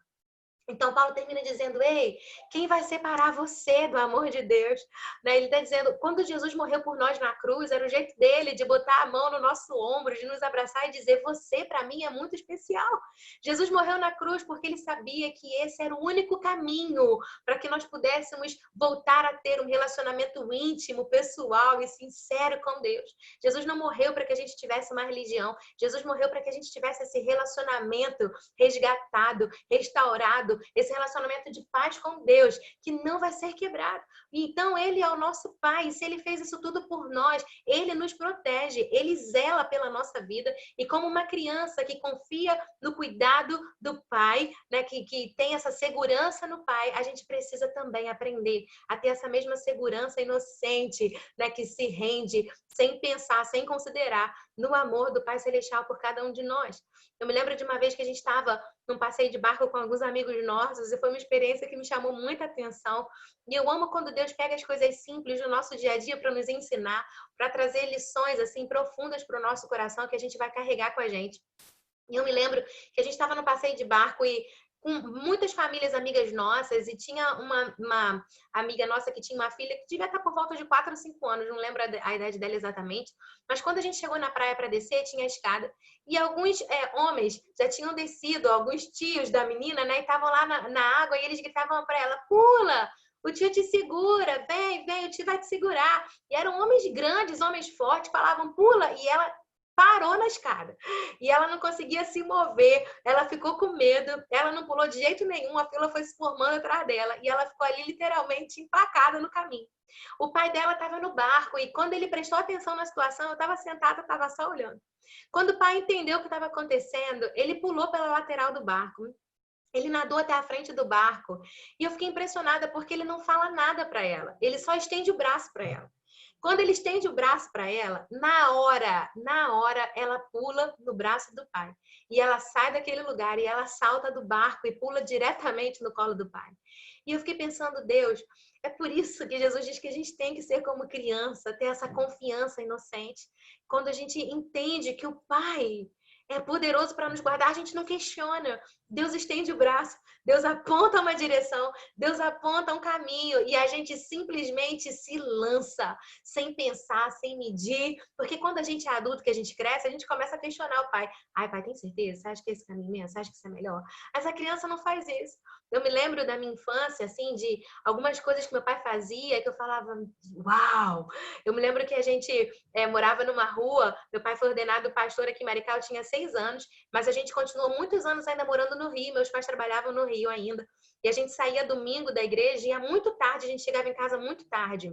[SPEAKER 1] Então, Paulo termina dizendo: ei, quem vai separar você do amor de Deus? Né? Ele está dizendo, quando Jesus morreu por nós na cruz, era o jeito dele de botar a mão no nosso ombro, de nos abraçar e dizer: você, para mim, é muito especial. Jesus morreu na cruz porque ele sabia que esse era o único caminho para que nós pudéssemos voltar a ter um relacionamento íntimo, pessoal e sincero com Deus. Jesus não morreu para que a gente tivesse uma religião. Jesus morreu para que a gente tivesse esse relacionamento resgatado, restaurado, esse relacionamento de paz com Deus, que não vai ser quebrado. Então, ele é o nosso pai, e se ele fez isso tudo por nós, ele nos protege, ele zela pela nossa vida, e como uma criança que confia no cuidado do pai, né, que tem essa segurança no pai, a gente precisa também aprender a ter essa mesma segurança inocente, né, que se rende sem pensar, sem considerar no amor do Pai Celestial por cada um de nós. Eu me lembro de uma vez que a gente estava num passeio de barco com alguns amigos nossos, e foi uma experiência que me chamou muita atenção. E eu amo quando Deus pega as coisas simples do nosso dia a dia para nos ensinar, para trazer lições assim profundas para o nosso coração que a gente vai carregar com a gente. E eu me lembro que a gente estava no passeio de barco e com muitas famílias amigas nossas, e tinha uma amiga nossa que tinha uma filha que devia estar por volta de 4 ou 5 anos, não lembro a idade dela exatamente, mas quando a gente chegou na praia para descer, tinha a escada, e alguns homens já tinham descido, alguns tios da menina, né, e estavam lá na água, e eles gritavam para ela, pula! O tio te segura, vem, o tio vai te segurar. E eram homens grandes, homens fortes, falavam, pula, e ela parou na escada. E ela não conseguia se mover, ela ficou com medo, ela não pulou de jeito nenhum, a fila foi se formando atrás dela e ela ficou ali literalmente empacada no caminho. O pai dela estava no barco e quando ele prestou atenção na situação, eu estava sentada, estava só olhando. Quando o pai entendeu o que estava acontecendo, ele pulou pela lateral do barco. Ele nadou até a frente do barco e eu fiquei impressionada porque ele não fala nada para ela. Ele só estende o braço para ela. Quando ele estende o braço para ela, na hora, ela pula no braço do pai. E ela sai daquele lugar e ela salta do barco e pula diretamente no colo do pai. E eu fiquei pensando, Deus, é por isso que Jesus diz que a gente tem que ser como criança, ter essa confiança inocente. Quando a gente entende que o pai é poderoso para nos guardar, a gente não questiona. Deus estende o braço, Deus aponta uma direção, Deus aponta um caminho e a gente simplesmente se lança, sem pensar, sem medir. Porque quando a gente é adulto, que a gente cresce, a gente começa a questionar o pai. Ai, pai, tem certeza? Você acha que é esse caminho mesmo? Você acha que isso é melhor? Mas a criança não faz isso. Eu me lembro da minha infância, assim, de algumas coisas que meu pai fazia, que eu falava, uau! Eu me lembro que a gente morava numa rua, meu pai foi ordenado pastor aqui em Maricá, eu tinha 6 anos, mas a gente continuou muitos anos ainda morando no Rio, meus pais trabalhavam no Rio ainda. E a gente saía domingo da igreja e ia muito tarde, a gente chegava em casa muito tarde.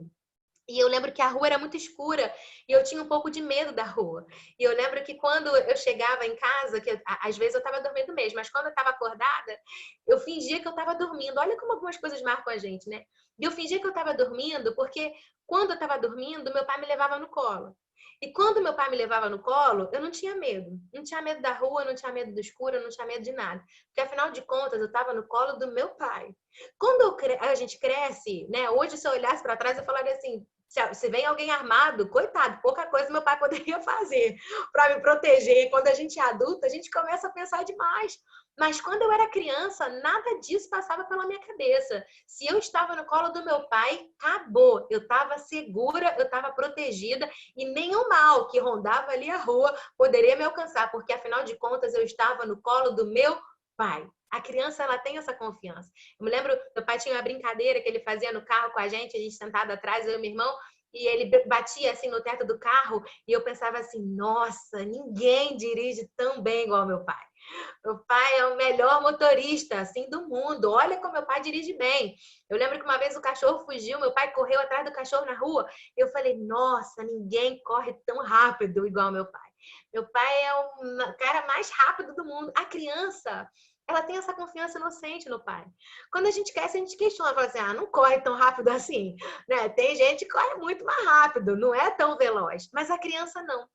[SPEAKER 1] E eu lembro que a rua era muito escura e eu tinha um pouco de medo da rua. E eu lembro que quando eu chegava em casa, que às vezes eu estava dormindo mesmo, mas quando eu estava acordada, eu fingia que eu estava dormindo. Olha como algumas coisas marcam a gente, né? E eu fingia que eu estava dormindo porque quando eu estava dormindo, meu pai me levava no colo. E quando meu pai me levava no colo, eu não tinha medo. Não tinha medo da rua, não tinha medo do escuro, não tinha medo de nada. Porque afinal de contas, eu estava no colo do meu pai. Quando a gente cresce, né? Hoje, se eu olhasse para trás, eu falaria assim: se vem alguém armado, coitado, pouca coisa meu pai poderia fazer para me proteger. Quando a gente é adulta, a gente começa a pensar demais. Mas quando eu era criança, nada disso passava pela minha cabeça. Se eu estava no colo do meu pai, acabou. Eu estava segura, eu estava protegida e nenhum mal que rondava ali a rua poderia me alcançar, porque afinal de contas eu estava no colo do meu pai. A criança, ela tem essa confiança. Eu me lembro, meu pai tinha uma brincadeira que ele fazia no carro com a gente sentado atrás, eu e meu irmão, e ele batia assim no teto do carro e eu pensava assim, nossa, ninguém dirige tão bem igual meu pai. Meu pai é o melhor motorista, assim, do mundo. Olha como meu pai dirige bem. Eu lembro que uma vez o cachorro fugiu, meu pai correu atrás do cachorro na rua. Eu falei, nossa, ninguém corre tão rápido igual meu pai. Meu pai é o cara mais rápido do mundo. A criança, ela tem essa confiança inocente no pai. Quando a gente cresce, a gente questiona, fala assim, não corre tão rápido assim, né? Tem gente que corre muito mais rápido, não é tão veloz. Mas a criança não.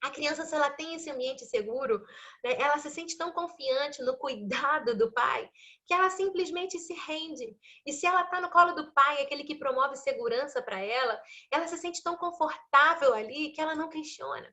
[SPEAKER 1] A criança, se ela tem esse ambiente seguro, né, ela se sente tão confiante no cuidado do pai, que ela simplesmente se rende. E se ela está no colo do pai, aquele que promove segurança para ela se sente tão confortável ali que ela não questiona.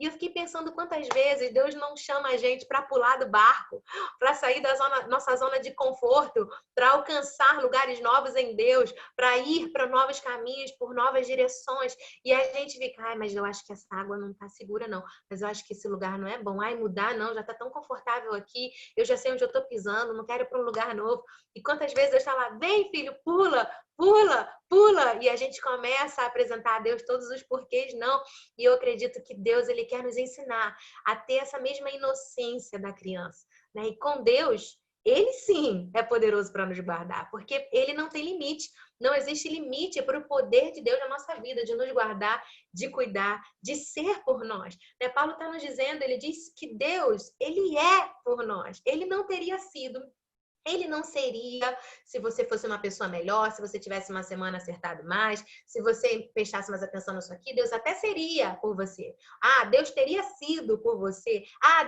[SPEAKER 1] E eu fiquei pensando quantas vezes Deus não chama a gente para pular do barco, para sair da nossa zona de conforto, para alcançar lugares novos em Deus, para ir para novos caminhos, por novas direções. E a gente fica, mas eu acho que essa água não está segura, não. Mas eu acho que esse lugar não é bom. Mudar não, já está tão confortável aqui, eu já sei onde eu estou pisando, não quero ir para um lugar novo. E quantas vezes Deus está lá, vem filho, pula, pula, pula. E a gente começa a apresentar a Deus todos os porquês, não. E eu acredito que Deus, ele quer nos ensinar a ter essa mesma inocência da criança, né? E com Deus, ele sim é poderoso para nos guardar, porque ele não tem limite. Não existe limite para o poder de Deus na nossa vida, de nos guardar, de cuidar, de ser por nós. Né? Paulo está nos dizendo, ele diz que Deus, ele é por nós. Ele não teria sido, ele não seria se você fosse uma pessoa melhor, se você tivesse uma semana acertado mais, se você prestasse mais atenção nisso aqui, Deus até seria por você. Deus teria sido por você.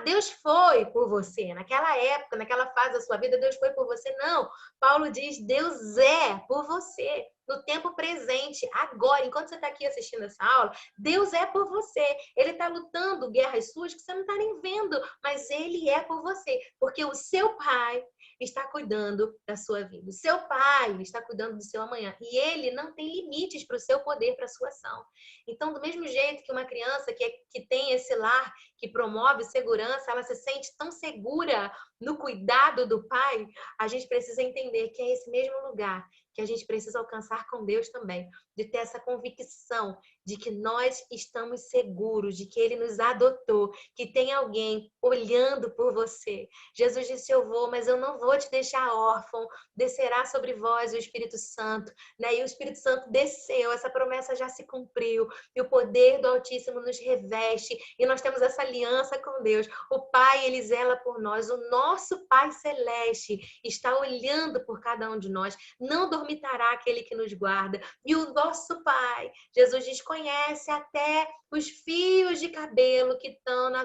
[SPEAKER 1] Deus foi por você. Naquela época, naquela fase da sua vida, Deus foi por você. Não. Paulo diz, Deus é por você. No tempo presente, agora, enquanto você está aqui assistindo essa aula, Deus é por você. Ele está lutando guerras suas que você não está nem vendo, mas Ele é por você. Porque o seu Pai está cuidando da sua vida. O seu pai está cuidando do seu amanhã. E ele não tem limites para o seu poder, para a sua ação. Então, do mesmo jeito que uma criança que tem esse lar, que promove segurança, ela se sente tão segura no cuidado do pai, a gente precisa entender que é esse mesmo lugar que a gente precisa alcançar com Deus também, de ter essa convicção de que nós estamos seguros, de que Ele nos adotou, que tem alguém olhando por você. Jesus disse, eu vou, mas eu não vou te deixar órfão, descerá sobre vós o Espírito Santo, né? E o Espírito Santo desceu, essa promessa já se cumpriu, e o poder do Altíssimo nos reveste, e nós temos essa aliança com Deus. O Pai, Ele zela por nós, o nosso Pai Celeste está olhando por cada um de nós, não dormitará aquele que nos guarda, e o nosso Pai, Jesus diz, conhece até os fios de cabelo que estão na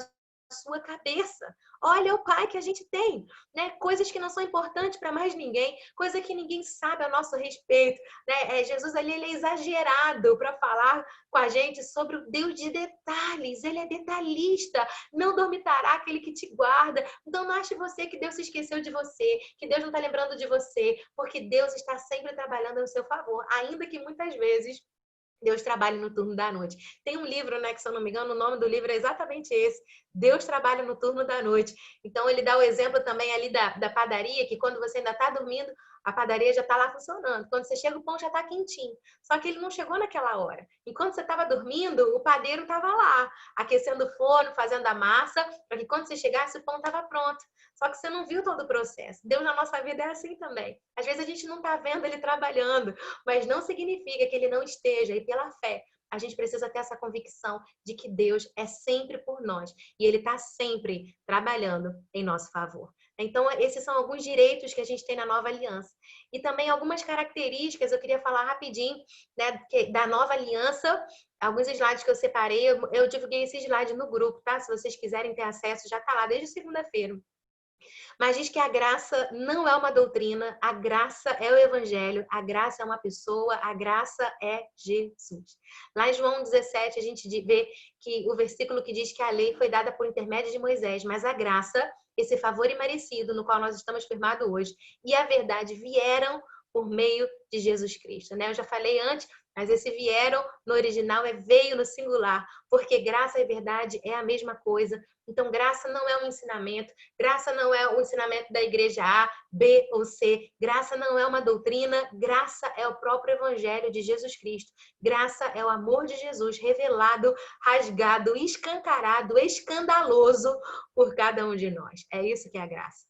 [SPEAKER 1] sua cabeça. Olha o Pai que a gente tem, né? Coisas que não são importantes para mais ninguém, coisa que ninguém sabe a nosso respeito, né? Jesus ali, ele é exagerado para falar com a gente sobre o Deus de detalhes, ele é detalhista, não dormitará aquele que te guarda. Então não ache você que Deus se esqueceu de você, que Deus não está lembrando de você, porque Deus está sempre trabalhando no seu favor, ainda que muitas vezes Deus trabalha no turno da noite. Tem um livro, né, que se eu não me engano, o nome do livro é exatamente esse. Deus trabalha no turno da noite. Então, ele dá o exemplo também ali da padaria, que quando você ainda está dormindo, a padaria já está lá funcionando. Quando você chega, o pão já está quentinho. Só que ele não chegou naquela hora. Enquanto você estava dormindo, o padeiro estava lá, aquecendo o forno, fazendo a massa, para que quando você chegasse, o pão estava pronto. Só que você não viu todo o processo. Deus na nossa vida é assim também. Às vezes a gente não está vendo ele trabalhando, mas não significa que ele não esteja. E pela fé, a gente precisa ter essa convicção de que Deus é sempre por nós. E ele está sempre trabalhando em nosso favor. Então, esses são alguns direitos que a gente tem na nova aliança. E também algumas características, eu queria falar rapidinho, né, da nova aliança. Alguns slides que eu separei, eu divulguei esse slide no grupo, tá? Se vocês quiserem ter acesso, já está lá desde segunda-feira. Mas diz que a graça não é uma doutrina, a graça é o evangelho, a graça é uma pessoa, a graça é Jesus. Lá em João 17, a gente vê que o versículo que diz que a lei foi dada por intermédio de Moisés, mas a graça, esse favor imerecido no qual nós estamos firmados hoje, e a verdade vieram por meio de Jesus Cristo, né? Eu já falei antes, mas esse vieram no original é veio no singular, porque graça e verdade é a mesma coisa. Então, graça não é um ensinamento, graça não é o ensinamento da igreja A, B ou C, graça não é uma doutrina, graça é o próprio evangelho de Jesus Cristo. Graça é o amor de Jesus revelado, rasgado, escancarado, escandaloso por cada um de nós. É isso que é a graça.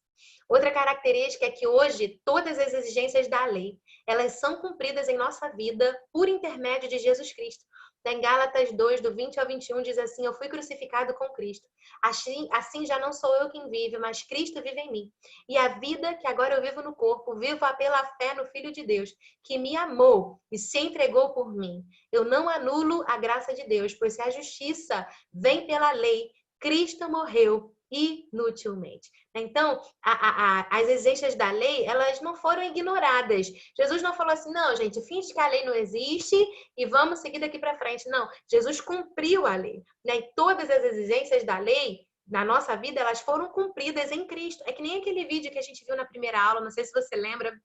[SPEAKER 1] Outra característica é que hoje todas as exigências da lei, elas são cumpridas em nossa vida por intermédio de Jesus Cristo. Em Gálatas 2, do 20 ao 21, diz assim, eu fui crucificado com Cristo. Assim já não sou eu quem vive, mas Cristo vive em mim. E a vida que agora eu vivo no corpo, vivo-a pela fé no Filho de Deus, que me amou e se entregou por mim. Eu não anulo a graça de Deus, pois se a justiça vem pela lei, Cristo morreu inutilmente. Então, as exigências da lei, elas não foram ignoradas. Jesus não falou assim, não, gente, finge que a lei não existe e vamos seguir daqui para frente. Não, Jesus cumpriu a lei, né? E todas as exigências da lei, na nossa vida, elas foram cumpridas em Cristo. É que nem aquele vídeo que a gente viu na primeira aula, não sei se você lembra,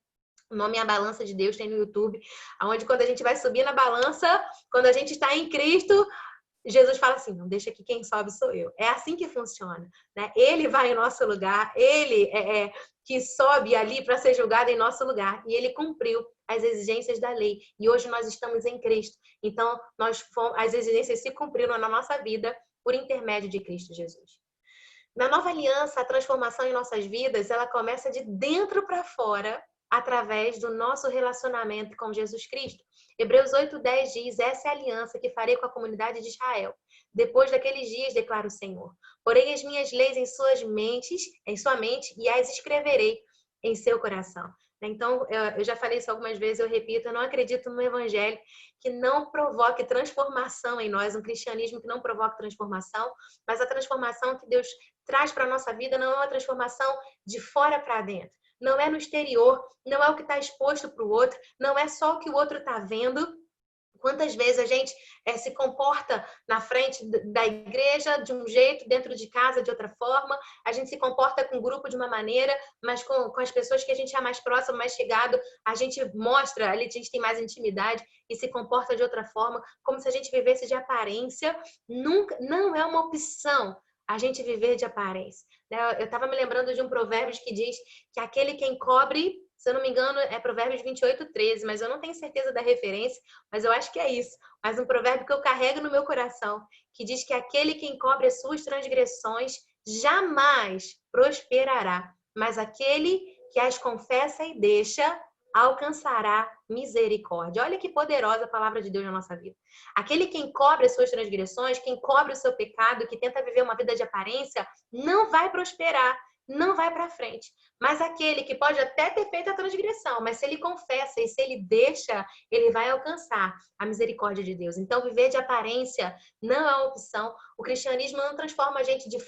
[SPEAKER 1] o nome é A Balança de Deus, tem no YouTube, onde quando a gente vai subir na balança, quando a gente está em Cristo, Jesus fala assim, não deixa que quem sobe sou eu. É assim que funciona, né? Ele vai em nosso lugar, ele é que sobe ali para ser julgado em nosso lugar. E ele cumpriu as exigências da lei. E hoje nós estamos em Cristo. Então, as exigências se cumpriram na nossa vida por intermédio de Cristo Jesus. Na nova aliança, a transformação em nossas vidas, ela começa de dentro para fora, através do nosso relacionamento com Jesus Cristo. Hebreus 8:10 diz, essa é a aliança que farei com a comunidade de Israel. Depois daqueles dias, declara o Senhor. Porém, as minhas leis em sua mente, e as escreverei em seu coração. Então, eu já falei isso algumas vezes, eu repito, eu não acredito no evangelho que não provoque transformação em nós, um cristianismo que não provoque transformação, mas a transformação que Deus traz para a nossa vida não é uma transformação de fora para dentro. Não é no exterior, não é o que está exposto para o outro, não é só o que o outro está vendo. Quantas vezes a gente se comporta na frente da igreja de um jeito, dentro de casa de outra forma, a gente se comporta com o grupo de uma maneira, mas com as pessoas que a gente é mais próximo, mais chegado, a gente mostra, ali a gente tem mais intimidade e se comporta de outra forma, como se a gente vivesse de aparência. Nunca, não é uma opção a gente viver de aparência. Eu estava me lembrando de um provérbio que diz que aquele quem cobre, se eu não me engano, é Provérbios 28:13, mas eu não tenho certeza da referência, mas eu acho que é isso. Mas um provérbio que eu carrego no meu coração, que diz que aquele que encobre as suas transgressões jamais prosperará, mas aquele que as confessa e deixa alcançará misericórdia. Olha que poderosa a palavra de Deus na nossa vida. Aquele que encobre as suas transgressões, quem encobre o seu pecado, que tenta viver uma vida de aparência, não vai prosperar, não vai para frente. Mas aquele que pode até ter feito a transgressão, mas se ele confessa e se ele deixa, ele vai alcançar a misericórdia de Deus. Então, viver de aparência não é uma opção. O cristianismo não transforma a gente de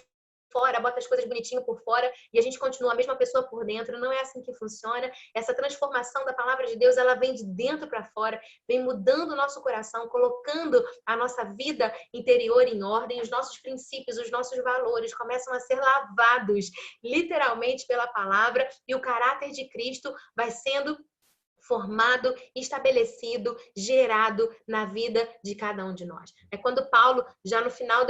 [SPEAKER 1] fora, bota as coisas bonitinho por fora e a gente continua a mesma pessoa por dentro. Não é assim que funciona. Essa transformação da palavra de Deus, ela vem de dentro para fora, vem mudando o nosso coração, colocando a nossa vida interior em ordem, os nossos princípios, os nossos valores começam a ser lavados literalmente pela palavra e o caráter de Cristo vai sendo formado, estabelecido, gerado na vida de cada um de nós. É quando Paulo, já no final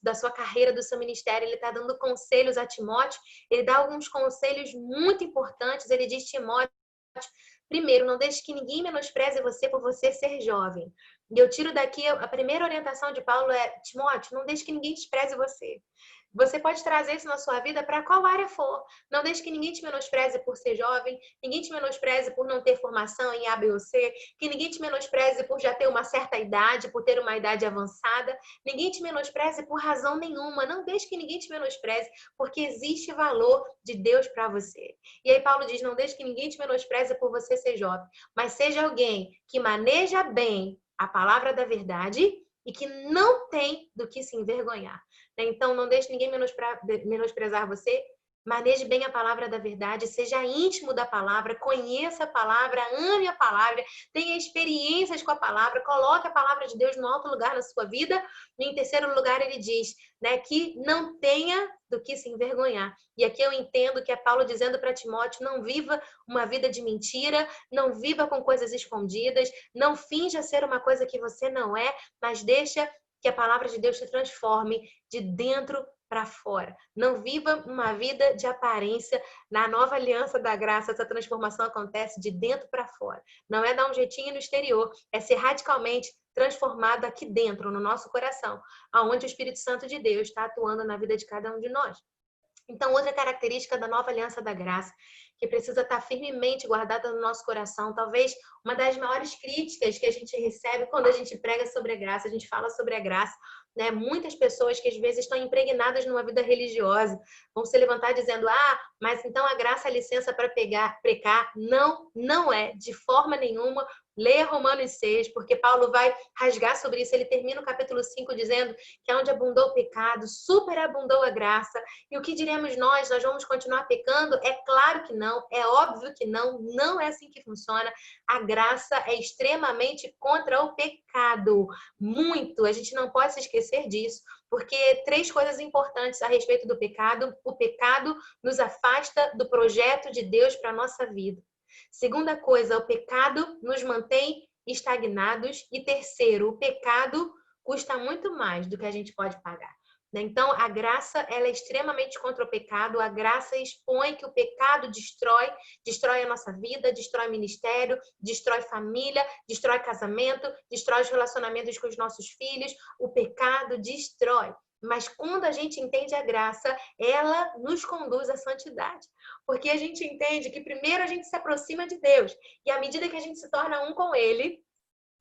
[SPEAKER 1] da sua carreira, do seu ministério, ele está dando conselhos a Timóteo, ele dá alguns conselhos muito importantes, ele diz, Timóteo, primeiro, não deixe que ninguém menospreze você por você ser jovem. E eu tiro daqui, a primeira orientação de Paulo é, Timóteo, não deixe que ninguém despreze você. Você pode trazer isso na sua vida para qual área for. Não deixe que ninguém te menospreze por ser jovem, ninguém te menospreze por não ter formação em A, B ou C, que ninguém te menospreze por já ter uma certa idade, por ter uma idade avançada. Ninguém te menospreze por razão nenhuma. Não deixe que ninguém te menospreze, porque existe valor de Deus para você. E aí Paulo diz, não deixe que ninguém te menospreze por você ser jovem, mas seja alguém que maneja bem a palavra da verdade e que não tem do que se envergonhar. Então, não deixe ninguém menosprezar você. Maneje bem a palavra da verdade, seja íntimo da palavra, conheça a palavra, ame a palavra, tenha experiências com a palavra, coloque a palavra de Deus no alto lugar na sua vida. E em terceiro lugar, ele diz, que não tenha do que se envergonhar. E aqui eu entendo que é Paulo dizendo para Timóteo, não viva uma vida de mentira, não viva com coisas escondidas, não finja ser uma coisa que você não é, mas deixa que a palavra de Deus te transforme de dentro para fora. Não viva uma vida de aparência. Na nova aliança da graça, essa transformação acontece de dentro para fora. Não é dar um jeitinho no exterior, é ser radicalmente transformado aqui dentro, no nosso coração, aonde o Espírito Santo de Deus está atuando na vida de cada um de nós. Então, outra característica da nova aliança da graça, que precisa estar firmemente guardada no nosso coração, talvez uma das maiores críticas que a gente recebe quando a gente prega sobre a graça, a gente fala sobre a graça, né? Muitas pessoas que às vezes estão impregnadas numa vida religiosa vão se levantar dizendo, mas então a graça é licença para pecar. Não, não é, de forma nenhuma. Leia Romanos 6, porque Paulo vai rasgar sobre isso. Ele termina o capítulo 5 dizendo que onde abundou o pecado, superabundou a graça. E o que diremos nós? Nós vamos continuar pecando? É claro que não, é óbvio que não, não é assim que funciona. A graça é extremamente contra o pecado. Muito, a gente não pode se esquecer disso, porque 3 coisas importantes a respeito do pecado. O pecado nos afasta do projeto de Deus para a nossa vida. Segunda coisa, o pecado nos mantém estagnados. E terceiro, o pecado custa muito mais do que a gente pode pagar. Então, a graça ela é extremamente contra o pecado. A graça expõe que o pecado destrói a nossa vida, destrói ministério, destrói família, destrói casamento, destrói os relacionamentos com os nossos filhos. O pecado destrói. Mas quando a gente entende a graça, ela nos conduz à santidade. Porque a gente entende que primeiro a gente se aproxima de Deus. E à medida que a gente se torna um com Ele,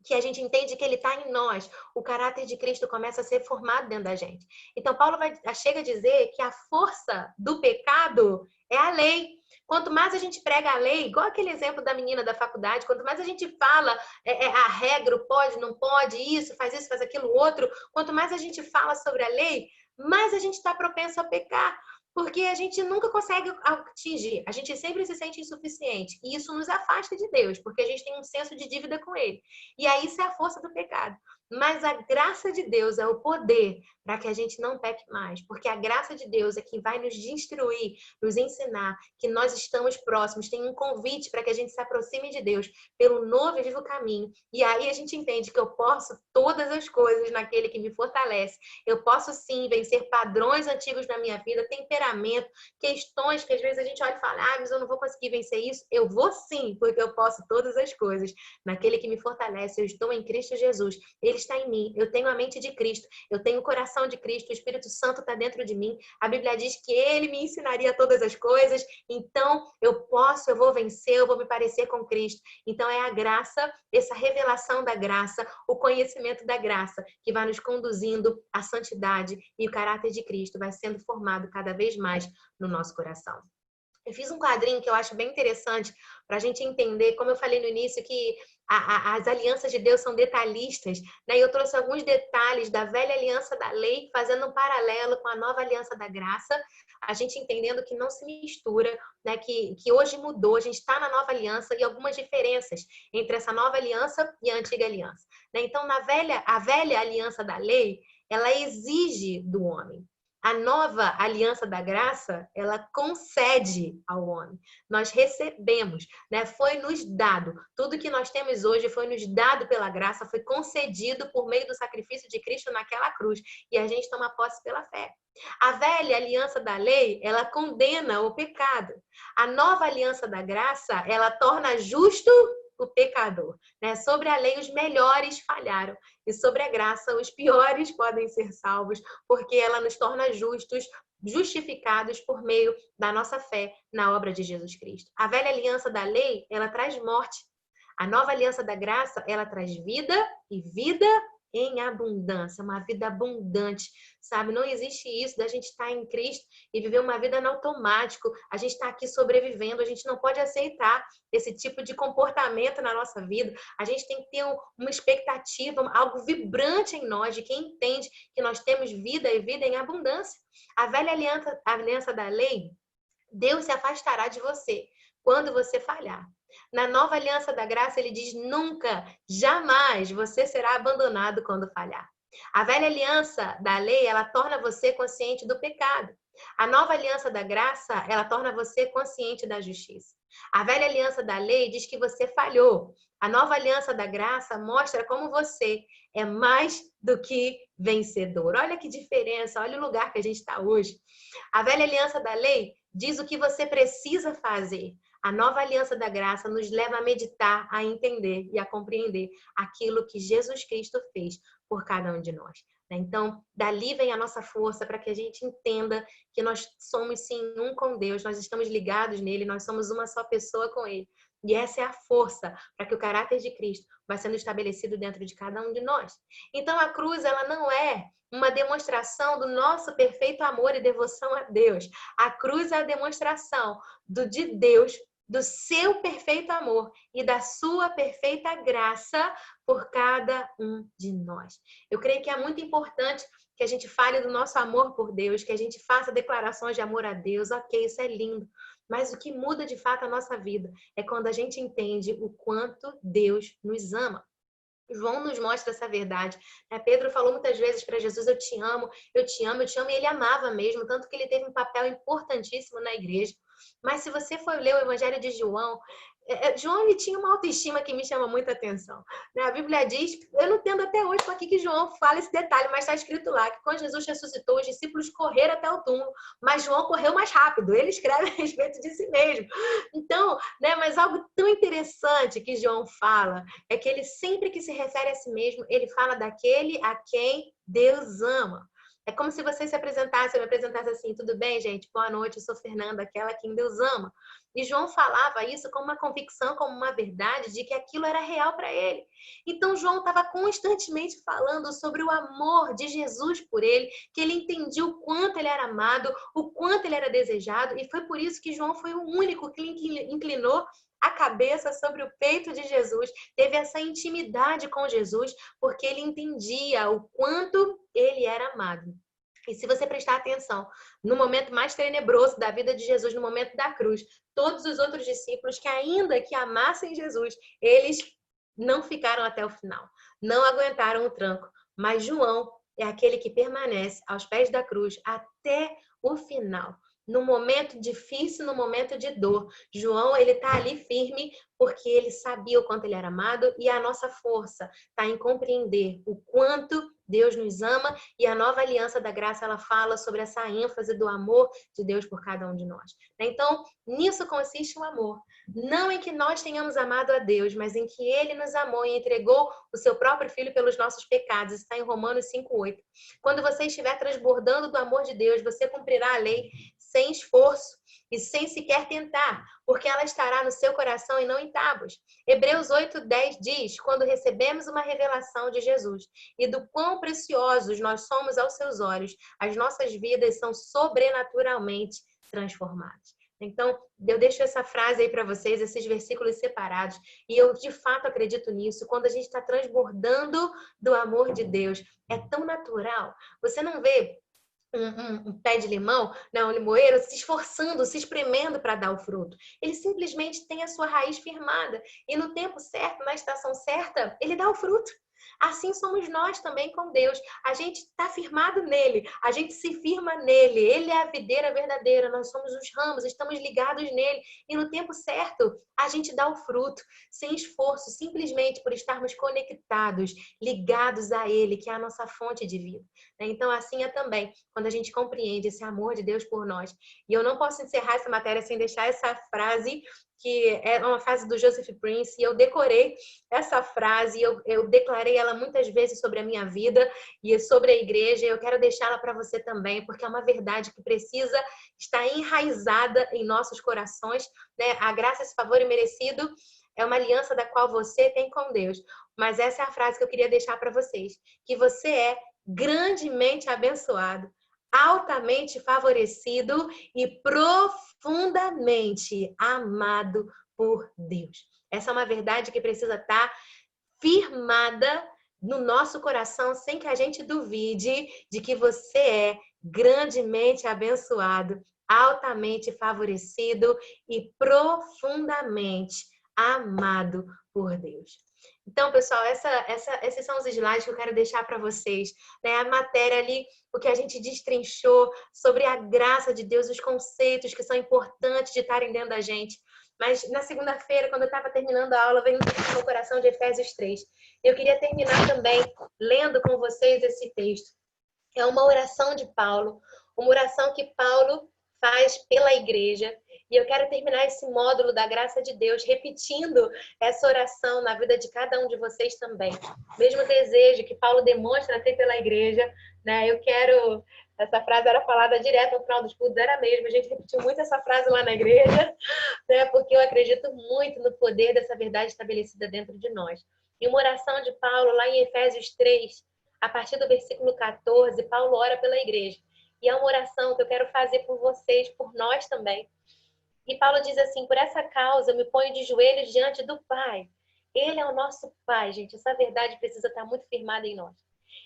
[SPEAKER 1] que a gente entende que Ele está em nós, o caráter de Cristo começa a ser formado dentro da gente. Então, Paulo chega a dizer que a força do pecado é a lei. Quanto mais a gente prega a lei, igual aquele exemplo da menina da faculdade, quanto mais a gente fala a regra, pode, não pode, isso, faz aquilo, outro, quanto mais a gente fala sobre a lei, mais a gente está propenso a pecar. Porque a gente nunca consegue atingir, a gente sempre se sente insuficiente. E isso nos afasta de Deus, porque a gente tem um senso de dívida com Ele. E aí isso é a força do pecado. Mas a graça de Deus é o poder para que a gente não peque mais. Porque a graça de Deus é quem vai nos instruir, nos ensinar que nós estamos próximos. Tem um convite para que a gente se aproxime de Deus pelo novo e vivo caminho. E aí a gente entende que eu posso todas as coisas naquele que me fortalece. Eu posso sim vencer padrões antigos na minha vida, temperamento, questões que às vezes a gente olha e fala, mas eu não vou conseguir vencer isso. Eu vou sim, porque eu posso todas as coisas naquele que me fortalece. Eu estou em Cristo Jesus. Ele está em mim. Eu tenho a mente de Cristo. Eu tenho o coração de Cristo. O Espírito Santo está dentro de mim. A Bíblia diz que Ele me ensinaria todas as coisas. Então, eu vou vencer, eu vou me parecer com Cristo. Então, é a graça, essa revelação da graça, o conhecimento da graça, que vai nos conduzindo à santidade e o caráter de Cristo vai sendo formado cada vez mais no nosso coração. Eu fiz um quadrinho que eu acho bem interessante para a gente entender, como eu falei no início, que as alianças de Deus são detalhistas, né? E eu trouxe alguns detalhes da velha aliança da lei, fazendo um paralelo com a nova aliança da graça, a gente entendendo que não se mistura, né? Que hoje mudou, a gente está na nova aliança e algumas diferenças entre essa nova aliança e a antiga aliança, né? Então, a velha aliança da lei, ela exige do homem. A nova aliança da graça, ela concede ao homem. Nós recebemos, né? Foi nos dado. Tudo que nós temos hoje foi nos dado pela graça, foi concedido por meio do sacrifício de Cristo naquela cruz. E a gente toma posse pela fé. A velha aliança da lei, ela condena o pecado. A nova aliança da graça, ela torna justo o pecador, né? Sobre a lei, os melhores falharam. E sobre a graça, os piores podem ser salvos, porque ela nos torna justos, justificados por meio da nossa fé na obra de Jesus Cristo. A velha aliança da lei, ela traz morte. A nova aliança da graça, ela traz vida e vida em abundância, uma vida abundante, sabe? Não existe isso da gente estar em Cristo e viver uma vida no automático. A gente está aqui sobrevivendo, a gente não pode aceitar esse tipo de comportamento na nossa vida. A gente tem que ter uma expectativa, algo vibrante em nós, de quem entende que nós temos vida e vida em abundância. A velha aliança da lei, Deus se afastará de você quando você falhar. Na nova aliança da graça, ele diz: nunca, jamais você será abandonado quando falhar. A velha aliança da lei, ela torna você consciente do pecado. A nova aliança da graça, ela torna você consciente da justiça. A velha aliança da lei diz que você falhou. A nova aliança da graça mostra como você é mais do que vencedor. Olha que diferença, olha o lugar que a gente está hoje. A velha aliança da lei diz o que você precisa fazer. A nova aliança da graça nos leva a meditar, a entender e a compreender aquilo que Jesus Cristo fez por cada um de nós. Então, dali vem a nossa força para que a gente entenda que nós somos sim um com Deus, nós estamos ligados nele, nós somos uma só pessoa com ele. E essa é a força para que o caráter de Cristo vai sendo estabelecido dentro de cada um de nós. Então, a cruz, ela não é uma demonstração do nosso perfeito amor e devoção a Deus. A cruz é a demonstração de Deus, do seu perfeito amor e da sua perfeita graça por cada um de nós. Eu creio que é muito importante que a gente fale do nosso amor por Deus, que a gente faça declarações de amor a Deus. Ok, isso é lindo. Mas o que muda de fato a nossa vida é quando a gente entende o quanto Deus nos ama. João nos mostra essa verdade. Pedro falou muitas vezes para Jesus: eu te amo, eu te amo, eu te amo. E ele amava mesmo, tanto que ele teve um papel importantíssimo na igreja. Mas se você for ler o Evangelho de João, João ele tinha uma autoestima que me chama muita atenção. A Bíblia diz, eu não entendo até hoje por que João fala esse detalhe, mas está escrito lá que quando Jesus ressuscitou, os discípulos correram até o túmulo, mas João correu mais rápido. Ele escreve a respeito de si mesmo. Então, mas algo tão interessante que João fala é que ele sempre que se refere a si mesmo, ele fala daquele a quem Deus ama. É como se você se apresentasse, eu me apresentasse assim: tudo bem, gente? Boa noite, eu sou Fernanda, aquela a quem Deus ama. E João falava isso com uma convicção, como uma verdade, de que aquilo era real para ele. Então, João estava constantemente falando sobre o amor de Jesus por ele, que ele entendia o quanto ele era amado, o quanto ele era desejado, e foi por isso que João foi o único que inclinou a cabeça sobre o peito de Jesus, teve essa intimidade com Jesus, porque ele entendia o quanto ele era amado. E se você prestar atenção, no momento mais tenebroso da vida de Jesus, no momento da cruz, todos os outros discípulos que ainda que amassem Jesus, eles não ficaram até o final, não aguentaram o tranco. Mas João é aquele que permanece aos pés da cruz até o final. No momento difícil, no momento de dor. João, ele tá ali firme porque ele sabia o quanto ele era amado, e a nossa força está em compreender o quanto Deus nos ama, e a nova aliança da graça, ela fala sobre essa ênfase do amor de Deus por cada um de nós. Então, nisso consiste o amor. Não em que nós tenhamos amado a Deus, mas em que Ele nos amou e entregou o seu próprio Filho pelos nossos pecados. Isso está em Romanos 5,8. Quando você estiver transbordando do amor de Deus, você cumprirá a lei sem esforço e sem sequer tentar, porque ela estará no seu coração e não em tábuas. Hebreus 8:10 diz: quando recebemos uma revelação de Jesus e do quão preciosos nós somos aos seus olhos, as nossas vidas são sobrenaturalmente transformadas. Então, eu deixo essa frase aí para vocês, esses versículos separados, e eu de fato acredito nisso. Quando a gente está transbordando do amor de Deus, é tão natural. Você não vê um pé de limão, não, um limoeiro, se esforçando, se espremendo para dar o fruto. Ele simplesmente tem a sua raiz firmada. E no tempo certo, na estação certa, ele dá o fruto. Assim somos nós também com Deus. A gente está firmado nele, a gente se firma nele. Ele é a videira verdadeira, nós somos os ramos, estamos ligados nele. E no tempo certo, a gente dá o fruto, sem esforço, simplesmente por estarmos conectados, ligados a ele, que é a nossa fonte de vida. Então, assim é também quando a gente compreende esse amor de Deus por nós. E eu não posso encerrar essa matéria sem deixar essa frase, que é uma frase do Joseph Prince, e eu decorei essa frase, eu declarei ela muitas vezes sobre a minha vida e sobre a igreja, e eu quero deixá-la para você também, porque é uma verdade que precisa estar enraizada em nossos corações, né? A graça, esse favor imerecido é uma aliança da qual você tem com Deus. Mas essa é a frase que eu queria deixar para vocês, que você é grandemente abençoado, altamente favorecido e profundamente amado por Deus. Essa é uma verdade que precisa estar firmada no nosso coração, sem que a gente duvide de que você é grandemente abençoado, altamente favorecido e profundamente amado por Deus. Então, pessoal, esses são os slides que eu quero deixar para vocês, né? A matéria ali, o que a gente destrinchou sobre a graça de Deus, os conceitos que são importantes de estarem dentro da gente. Mas na segunda-feira, quando eu estava terminando a aula, veio no meu coração de Efésios 3. Eu queria terminar também lendo com vocês esse texto. É uma oração de Paulo, uma oração que Paulo faz pela igreja. E eu quero terminar esse módulo da graça de Deus repetindo essa oração na vida de cada um de vocês também. Mesmo desejo que Paulo demonstra ter pela igreja, né? Eu quero... Essa frase era falada direto no final dos cultos, era mesmo. A gente repetiu muito essa frase lá na igreja, né? Porque eu acredito muito no poder dessa verdade estabelecida dentro de nós. E uma oração de Paulo lá em Efésios 3, a partir do versículo 14, Paulo ora pela igreja. E é uma oração que eu quero fazer por vocês, por nós também. E Paulo diz assim: por essa causa eu me ponho de joelhos diante do Pai. Ele é o nosso Pai, gente. Essa verdade precisa estar muito firmada em nós.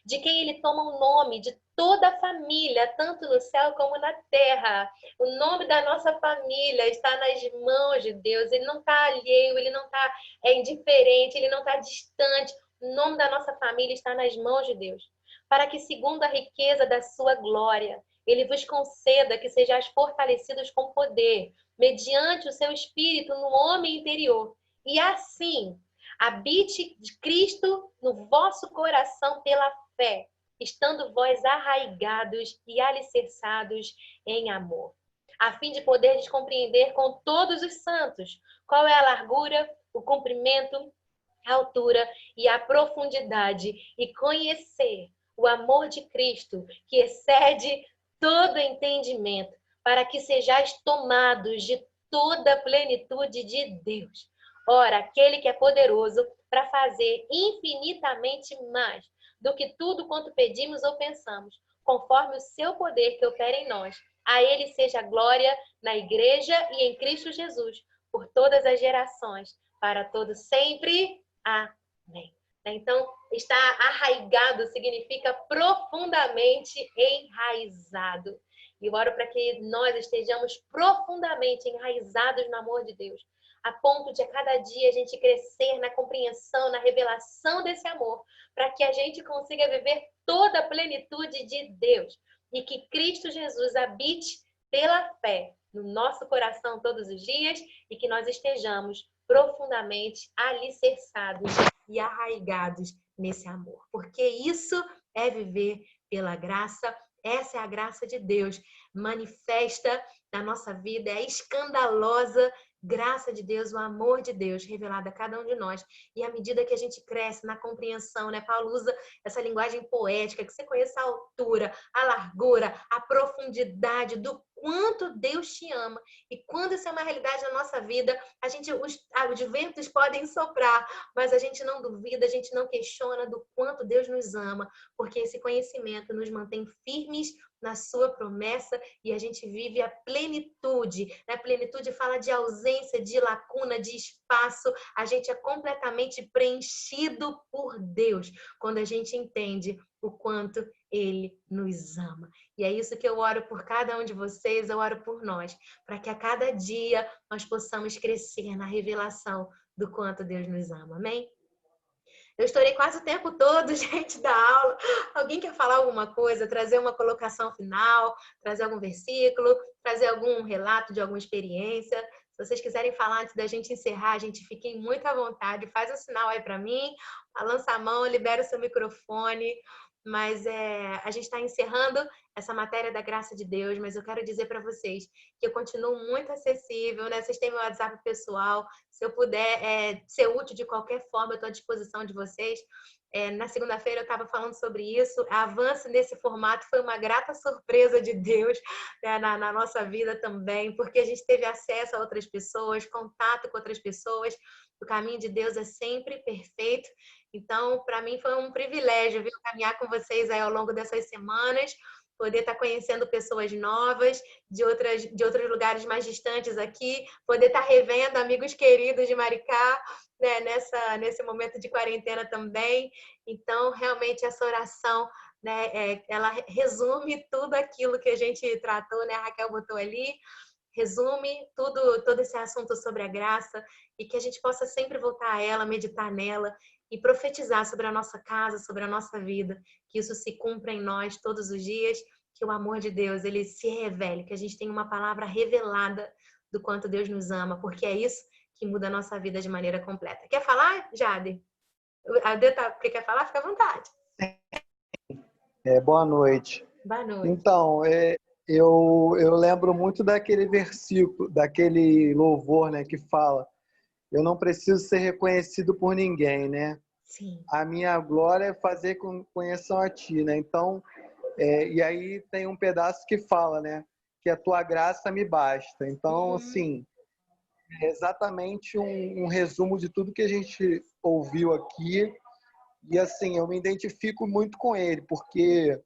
[SPEAKER 1] De quem ele toma o nome de toda a família, tanto no céu como na terra. O nome da nossa família está nas mãos de Deus. Ele não está alheio, ele não está indiferente, ele não está distante. O nome da nossa família está nas mãos de Deus. Para que, segundo a riqueza da sua glória, ele vos conceda que sejais fortalecidos com poder, mediante o seu espírito no homem interior. E assim, habite de Cristo no vosso coração pela fé, estando vós arraigados e alicerçados em amor, a fim de poderes compreender com todos os santos qual é a largura, o comprimento, a altura e a profundidade, e conhecer o amor de Cristo, que excede todo entendimento, para que sejais tomados de toda a plenitude de Deus. Ora, aquele que é poderoso para fazer infinitamente mais do que tudo quanto pedimos ou pensamos, conforme o seu poder que opera em nós. A ele seja glória na igreja e em Cristo Jesus, por todas as gerações, para todo sempre. Amém. né? Então, estar arraigado significa profundamente enraizado. E eu oro para que nós estejamos profundamente enraizados no amor de Deus, a ponto de a cada dia a gente crescer na compreensão, na revelação desse amor, para que a gente consiga viver toda a plenitude de Deus e que Cristo Jesus habite pela fé no nosso coração todos os dias e que nós estejamos profundamente alicerçados e arraigados nesse amor. Porque isso é viver pela graça, essa é a graça de Deus manifesta na nossa vida, é a escandalosa graça de Deus, o amor de Deus revelado a cada um de nós. E à medida que a gente cresce na compreensão, né? Paulo usa essa linguagem poética, que você conheça a altura, a largura, a profundidade do quanto Deus te ama. E quando isso é uma realidade na nossa vida, os ventos podem soprar, mas a gente não duvida, a gente não questiona do quanto Deus nos ama, porque esse conhecimento nos mantém firmes na sua promessa e a gente vive a plenitude. A plenitude fala de ausência, de lacuna, de espaço. A gente é completamente preenchido por Deus quando a gente entende o quanto Ele nos ama. E é isso que eu oro por cada um de vocês, eu oro por nós, para que a cada dia nós possamos crescer na revelação do quanto Deus nos ama. Amém? Eu estourei quase o tempo todo, gente, da aula. Alguém quer falar alguma coisa, trazer uma colocação final, trazer algum versículo, trazer algum relato de alguma experiência? Se vocês quiserem falar antes da gente encerrar, gente, fiquem muito à vontade. Faz um sinal aí para mim, lança a mão, libera o seu microfone. Mas a gente está encerrando essa matéria da graça de Deus, mas eu quero dizer para vocês que eu continuo muito acessível, né? Vocês têm meu WhatsApp pessoal. Se eu puder ser útil de qualquer forma, eu estou à disposição de vocês. Na segunda-feira eu estava falando sobre isso. Avanço nesse formato foi uma grata surpresa de Deus, né, na nossa vida também, porque a gente teve acesso a outras pessoas, contato com outras pessoas. O caminho de Deus é sempre perfeito. Então, para mim foi um privilégio, viu, caminhar com vocês aí ao longo dessas semanas, poder estar conhecendo pessoas novas de outros lugares mais distantes aqui, poder estar revendo amigos queridos de Maricá, né, nesse momento de quarentena também. Então, realmente, essa oração, né, ela resume tudo aquilo que a gente tratou, né? A Raquel botou ali, resume todo esse assunto sobre a graça e que a gente possa sempre voltar a ela, meditar nela e profetizar sobre a nossa casa, sobre a nossa vida, que isso se cumpra em nós todos os dias, que o amor de Deus ele se revele, que a gente tenha uma palavra revelada do quanto Deus nos ama, porque é isso que muda a nossa vida de maneira completa. Quer falar, Jade? A Dê quer falar? Fica à vontade.
[SPEAKER 3] Boa noite.
[SPEAKER 1] Boa noite.
[SPEAKER 3] Então, eu lembro muito daquele versículo, daquele louvor, né, que fala: eu não preciso ser reconhecido por ninguém, né?
[SPEAKER 1] Sim.
[SPEAKER 3] A minha glória é fazer com que conheçam a ti, né? Então, e aí tem um pedaço que fala, né, que a tua graça me basta. Então, assim, é exatamente um resumo de tudo que a gente ouviu aqui. E assim, eu me identifico muito com ele, porque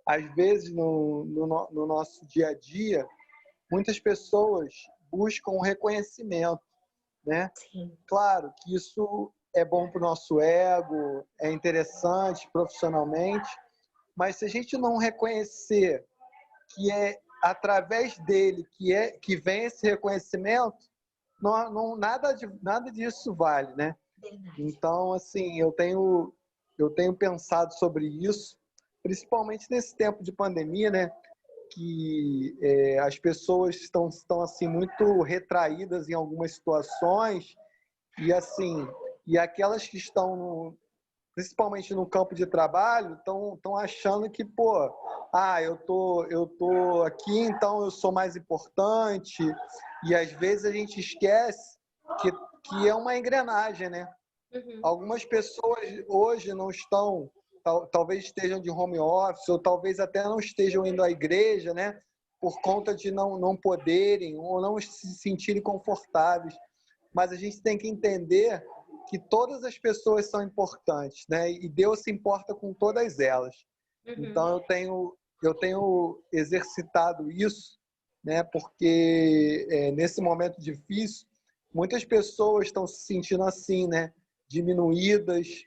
[SPEAKER 3] às vezes no nosso dia a dia, muitas pessoas buscam um reconhecimento, né?
[SPEAKER 1] Sim.
[SPEAKER 3] Claro que isso é bom para o nosso ego, é interessante profissionalmente, mas se a gente não reconhecer que é através dele que vem esse reconhecimento, nada disso vale, né?
[SPEAKER 1] Verdade.
[SPEAKER 3] Então, assim, eu tenho pensado sobre isso, principalmente nesse tempo de pandemia, né? Que as pessoas estão assim muito retraídas em algumas situações e assim, e aquelas que estão principalmente no campo de trabalho estão achando que, pô, eu tô aqui, então eu sou mais importante, e às vezes a gente esquece que é uma engrenagem, né? Algumas pessoas hoje não estão, talvez estejam de home office, ou talvez até não estejam indo à igreja, né? Por conta de não poderem ou não se sentirem confortáveis. Mas a gente tem que entender que todas as pessoas são importantes, né? E Deus se importa com todas elas. Então eu tenho exercitado isso, né? Porque nesse momento difícil, muitas pessoas estão se sentindo assim, né? Diminuídas,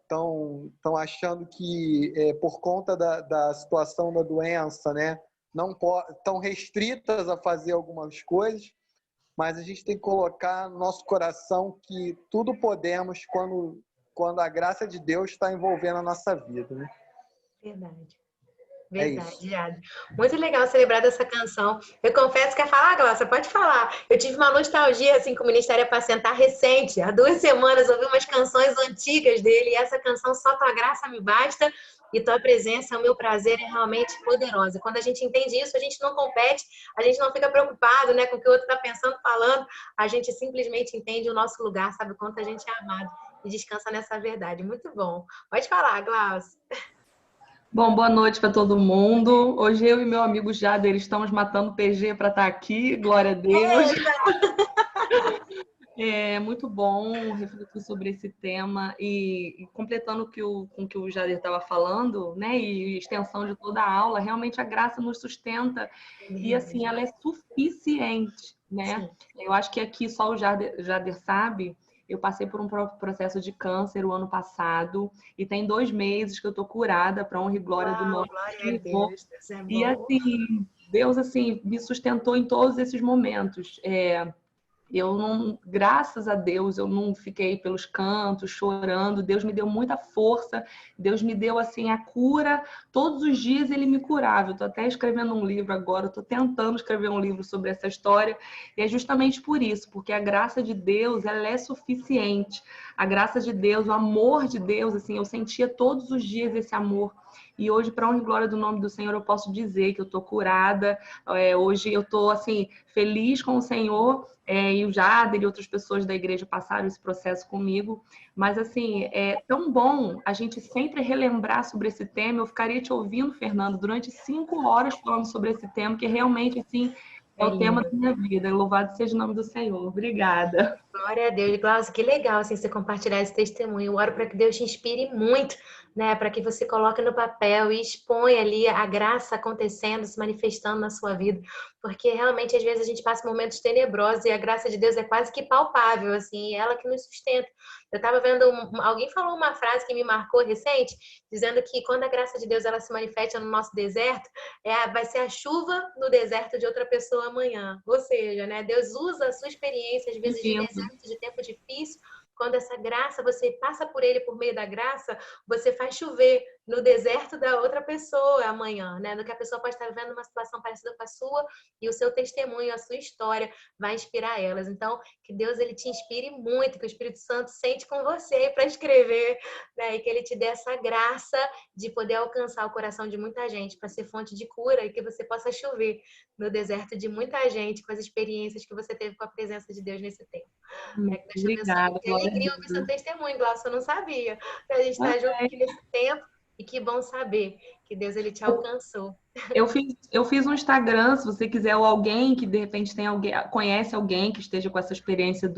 [SPEAKER 3] estão achando que por conta da situação da doença, né, não estão restritas a fazer algumas coisas, mas a gente tem que colocar no nosso coração que tudo podemos quando a graça de Deus está envolvendo a nossa vida, né?
[SPEAKER 1] Verdade.
[SPEAKER 3] É isso.
[SPEAKER 1] Verdade, Jade. Muito legal celebrar dessa canção. Eu confesso que quer falar, Glaucia, pode falar. Eu tive uma nostalgia assim com o Ministério Apacentar recente. Há 2 semanas ouvi umas canções antigas dele e essa canção Só Tua Graça Me Basta e Tua Presença, o Meu Prazer é realmente poderosa. Quando a gente entende isso, a gente não compete, a gente não fica preocupado, né, com o que o outro está pensando, falando. A gente simplesmente entende o nosso lugar, sabe o quanto a gente é amado e descansa nessa verdade. Muito bom. Pode falar, Glaucia.
[SPEAKER 4] Bom, boa noite para todo mundo. Hoje eu e meu amigo Jader estamos matando PG para estar aqui, glória a Deus. É muito bom refletir sobre esse tema e completando com o que o Jader estava falando, né? E extensão de toda a aula, realmente a graça nos sustenta e assim ela é suficiente, né?
[SPEAKER 1] Sim.
[SPEAKER 4] Eu acho que aqui só o Jader sabe. Eu passei por um processo de câncer o ano passado e tem 2 meses que eu tô curada, para honra e glória do nosso
[SPEAKER 1] Glória a
[SPEAKER 4] Senhor.
[SPEAKER 1] Deus, Deus é bom.
[SPEAKER 4] E assim, Deus assim me sustentou em todos esses momentos. Eu não, graças a Deus, eu não fiquei pelos cantos chorando. Deus me deu muita força. Deus me deu assim a cura. Todos os dias ele me curava. Eu tô até escrevendo um livro agora. Eu tô tentando escrever um livro sobre essa história. E é justamente por isso, porque a graça de Deus, ela é suficiente. A graça de Deus, o amor de Deus, assim, eu sentia todos os dias esse amor. E hoje, para honra e glória do nome do Senhor, eu posso dizer que eu tô curada. Hoje eu tô assim feliz com o Senhor. E o Jader e outras pessoas da igreja passaram esse processo comigo. Mas, assim, é tão bom a gente sempre relembrar sobre esse tema. Eu ficaria te ouvindo, Fernando, durante 5 horas falando sobre esse tema, que realmente, assim, é o tema da minha vida. Louvado seja o nome do Senhor. Obrigada.
[SPEAKER 1] Glória a Deus. Glaucia, que legal assim, você compartilhar esse testemunho. Eu oro para que Deus te inspire muito, né? Para que você coloque no papel e exponha ali a graça acontecendo, se manifestando na sua vida. Porque realmente, às vezes, a gente passa momentos tenebrosos e a graça de Deus é quase que palpável, assim, é ela que nos sustenta. Eu estava vendo, alguém falou uma frase que me marcou recente, dizendo que quando a graça de Deus ela se manifesta no nosso deserto, vai ser a chuva no deserto de outra pessoa amanhã. Ou seja, né? Deus usa a sua experiência, às vezes, de deserto, de tempo difícil, quando essa graça, você passa por ele por meio da graça, você faz chover no deserto da outra pessoa amanhã, né? Do que a pessoa pode estar vivendo uma situação parecida com a sua e o seu testemunho, a sua história vai inspirar elas. Então, que Deus ele te inspire muito, que o Espírito Santo sente com você para escrever, né? E que ele te dê essa graça de poder alcançar o coração de muita gente para ser fonte de cura e que você possa chover no deserto de muita gente com as experiências que você teve com a presença de Deus nesse tempo.
[SPEAKER 4] Obrigada.
[SPEAKER 1] Que alegria ouvir seu testemunho, Glaucia, eu não sabia. A gente está junto aqui nesse tempo e que bom saber que Deus ele te alcançou.
[SPEAKER 4] Eu fiz um Instagram, se você quiser, ou alguém que de repente conhece alguém que esteja com essa experiência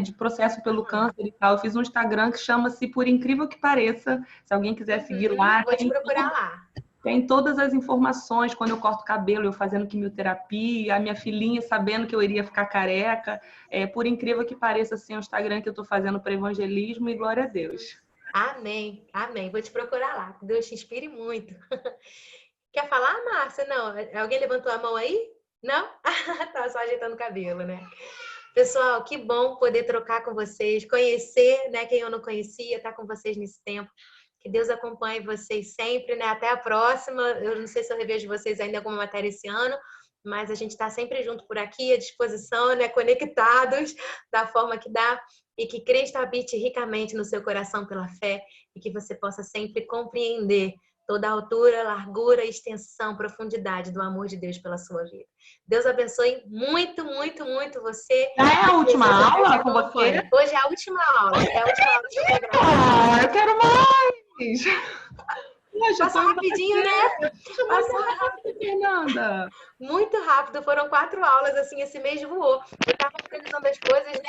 [SPEAKER 4] de processo pelo câncer e tal. Eu fiz um Instagram que chama-se Por Incrível que Pareça. Se alguém quiser seguir lá,
[SPEAKER 1] vou te procurar lá.
[SPEAKER 4] Tem todas as informações, quando eu corto cabelo, eu fazendo quimioterapia, a minha filhinha sabendo que eu iria ficar careca. Por incrível que pareça, assim, é um Instagram que eu estou fazendo para evangelismo e glória a Deus.
[SPEAKER 1] Amém, amém. Vou te procurar lá. Que Deus te inspire muito. Quer falar, Márcia? Não? Alguém levantou a mão aí? Não? Tá só ajeitando o cabelo, né? Pessoal, que bom poder trocar com vocês, conhecer, né, quem eu não conhecia, estar com vocês nesse tempo. Que Deus acompanhe vocês sempre, né? Até a próxima. Eu não sei se eu revejo vocês ainda em alguma matéria esse ano, mas a gente está sempre junto por aqui, à disposição, né? Conectados da forma que dá. E que Cristo habite ricamente no seu coração pela fé e que você possa sempre compreender toda a altura, largura, extensão, profundidade do amor de Deus pela sua vida. Deus abençoe muito, muito, muito você.
[SPEAKER 4] É a última aula com você?
[SPEAKER 1] Hoje é a última aula. É a última aula do programa.
[SPEAKER 4] Eu quero mais!
[SPEAKER 1] Passou rapidinho, né?
[SPEAKER 4] Passou rápido, Fernanda.
[SPEAKER 1] Muito rápido. Foram 4 aulas, assim, esse mês voou. Eu estava organizando as coisas,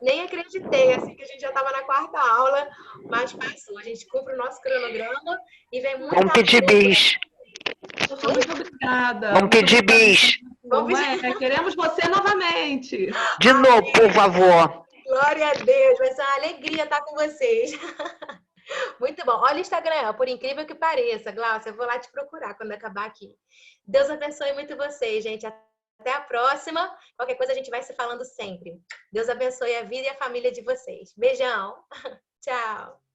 [SPEAKER 1] nem acreditei, assim, que a gente já estava na 4ª aula, mas passou. A gente cumpre o nosso cronograma e vem muito.
[SPEAKER 5] Vamos pedir bis.
[SPEAKER 4] Muito obrigada.
[SPEAKER 5] Vamos pedir bis.
[SPEAKER 4] Queremos você novamente.
[SPEAKER 5] De novo, por favor.
[SPEAKER 1] Glória a Deus. Vai ser uma alegria estar com vocês. Muito bom. Olha o Instagram, por incrível que pareça, Glaucia, eu vou lá te procurar quando acabar aqui. Deus abençoe muito vocês, gente. Até a próxima. Qualquer coisa a gente vai se falando sempre. Deus abençoe a vida e a família de vocês. Beijão. Tchau.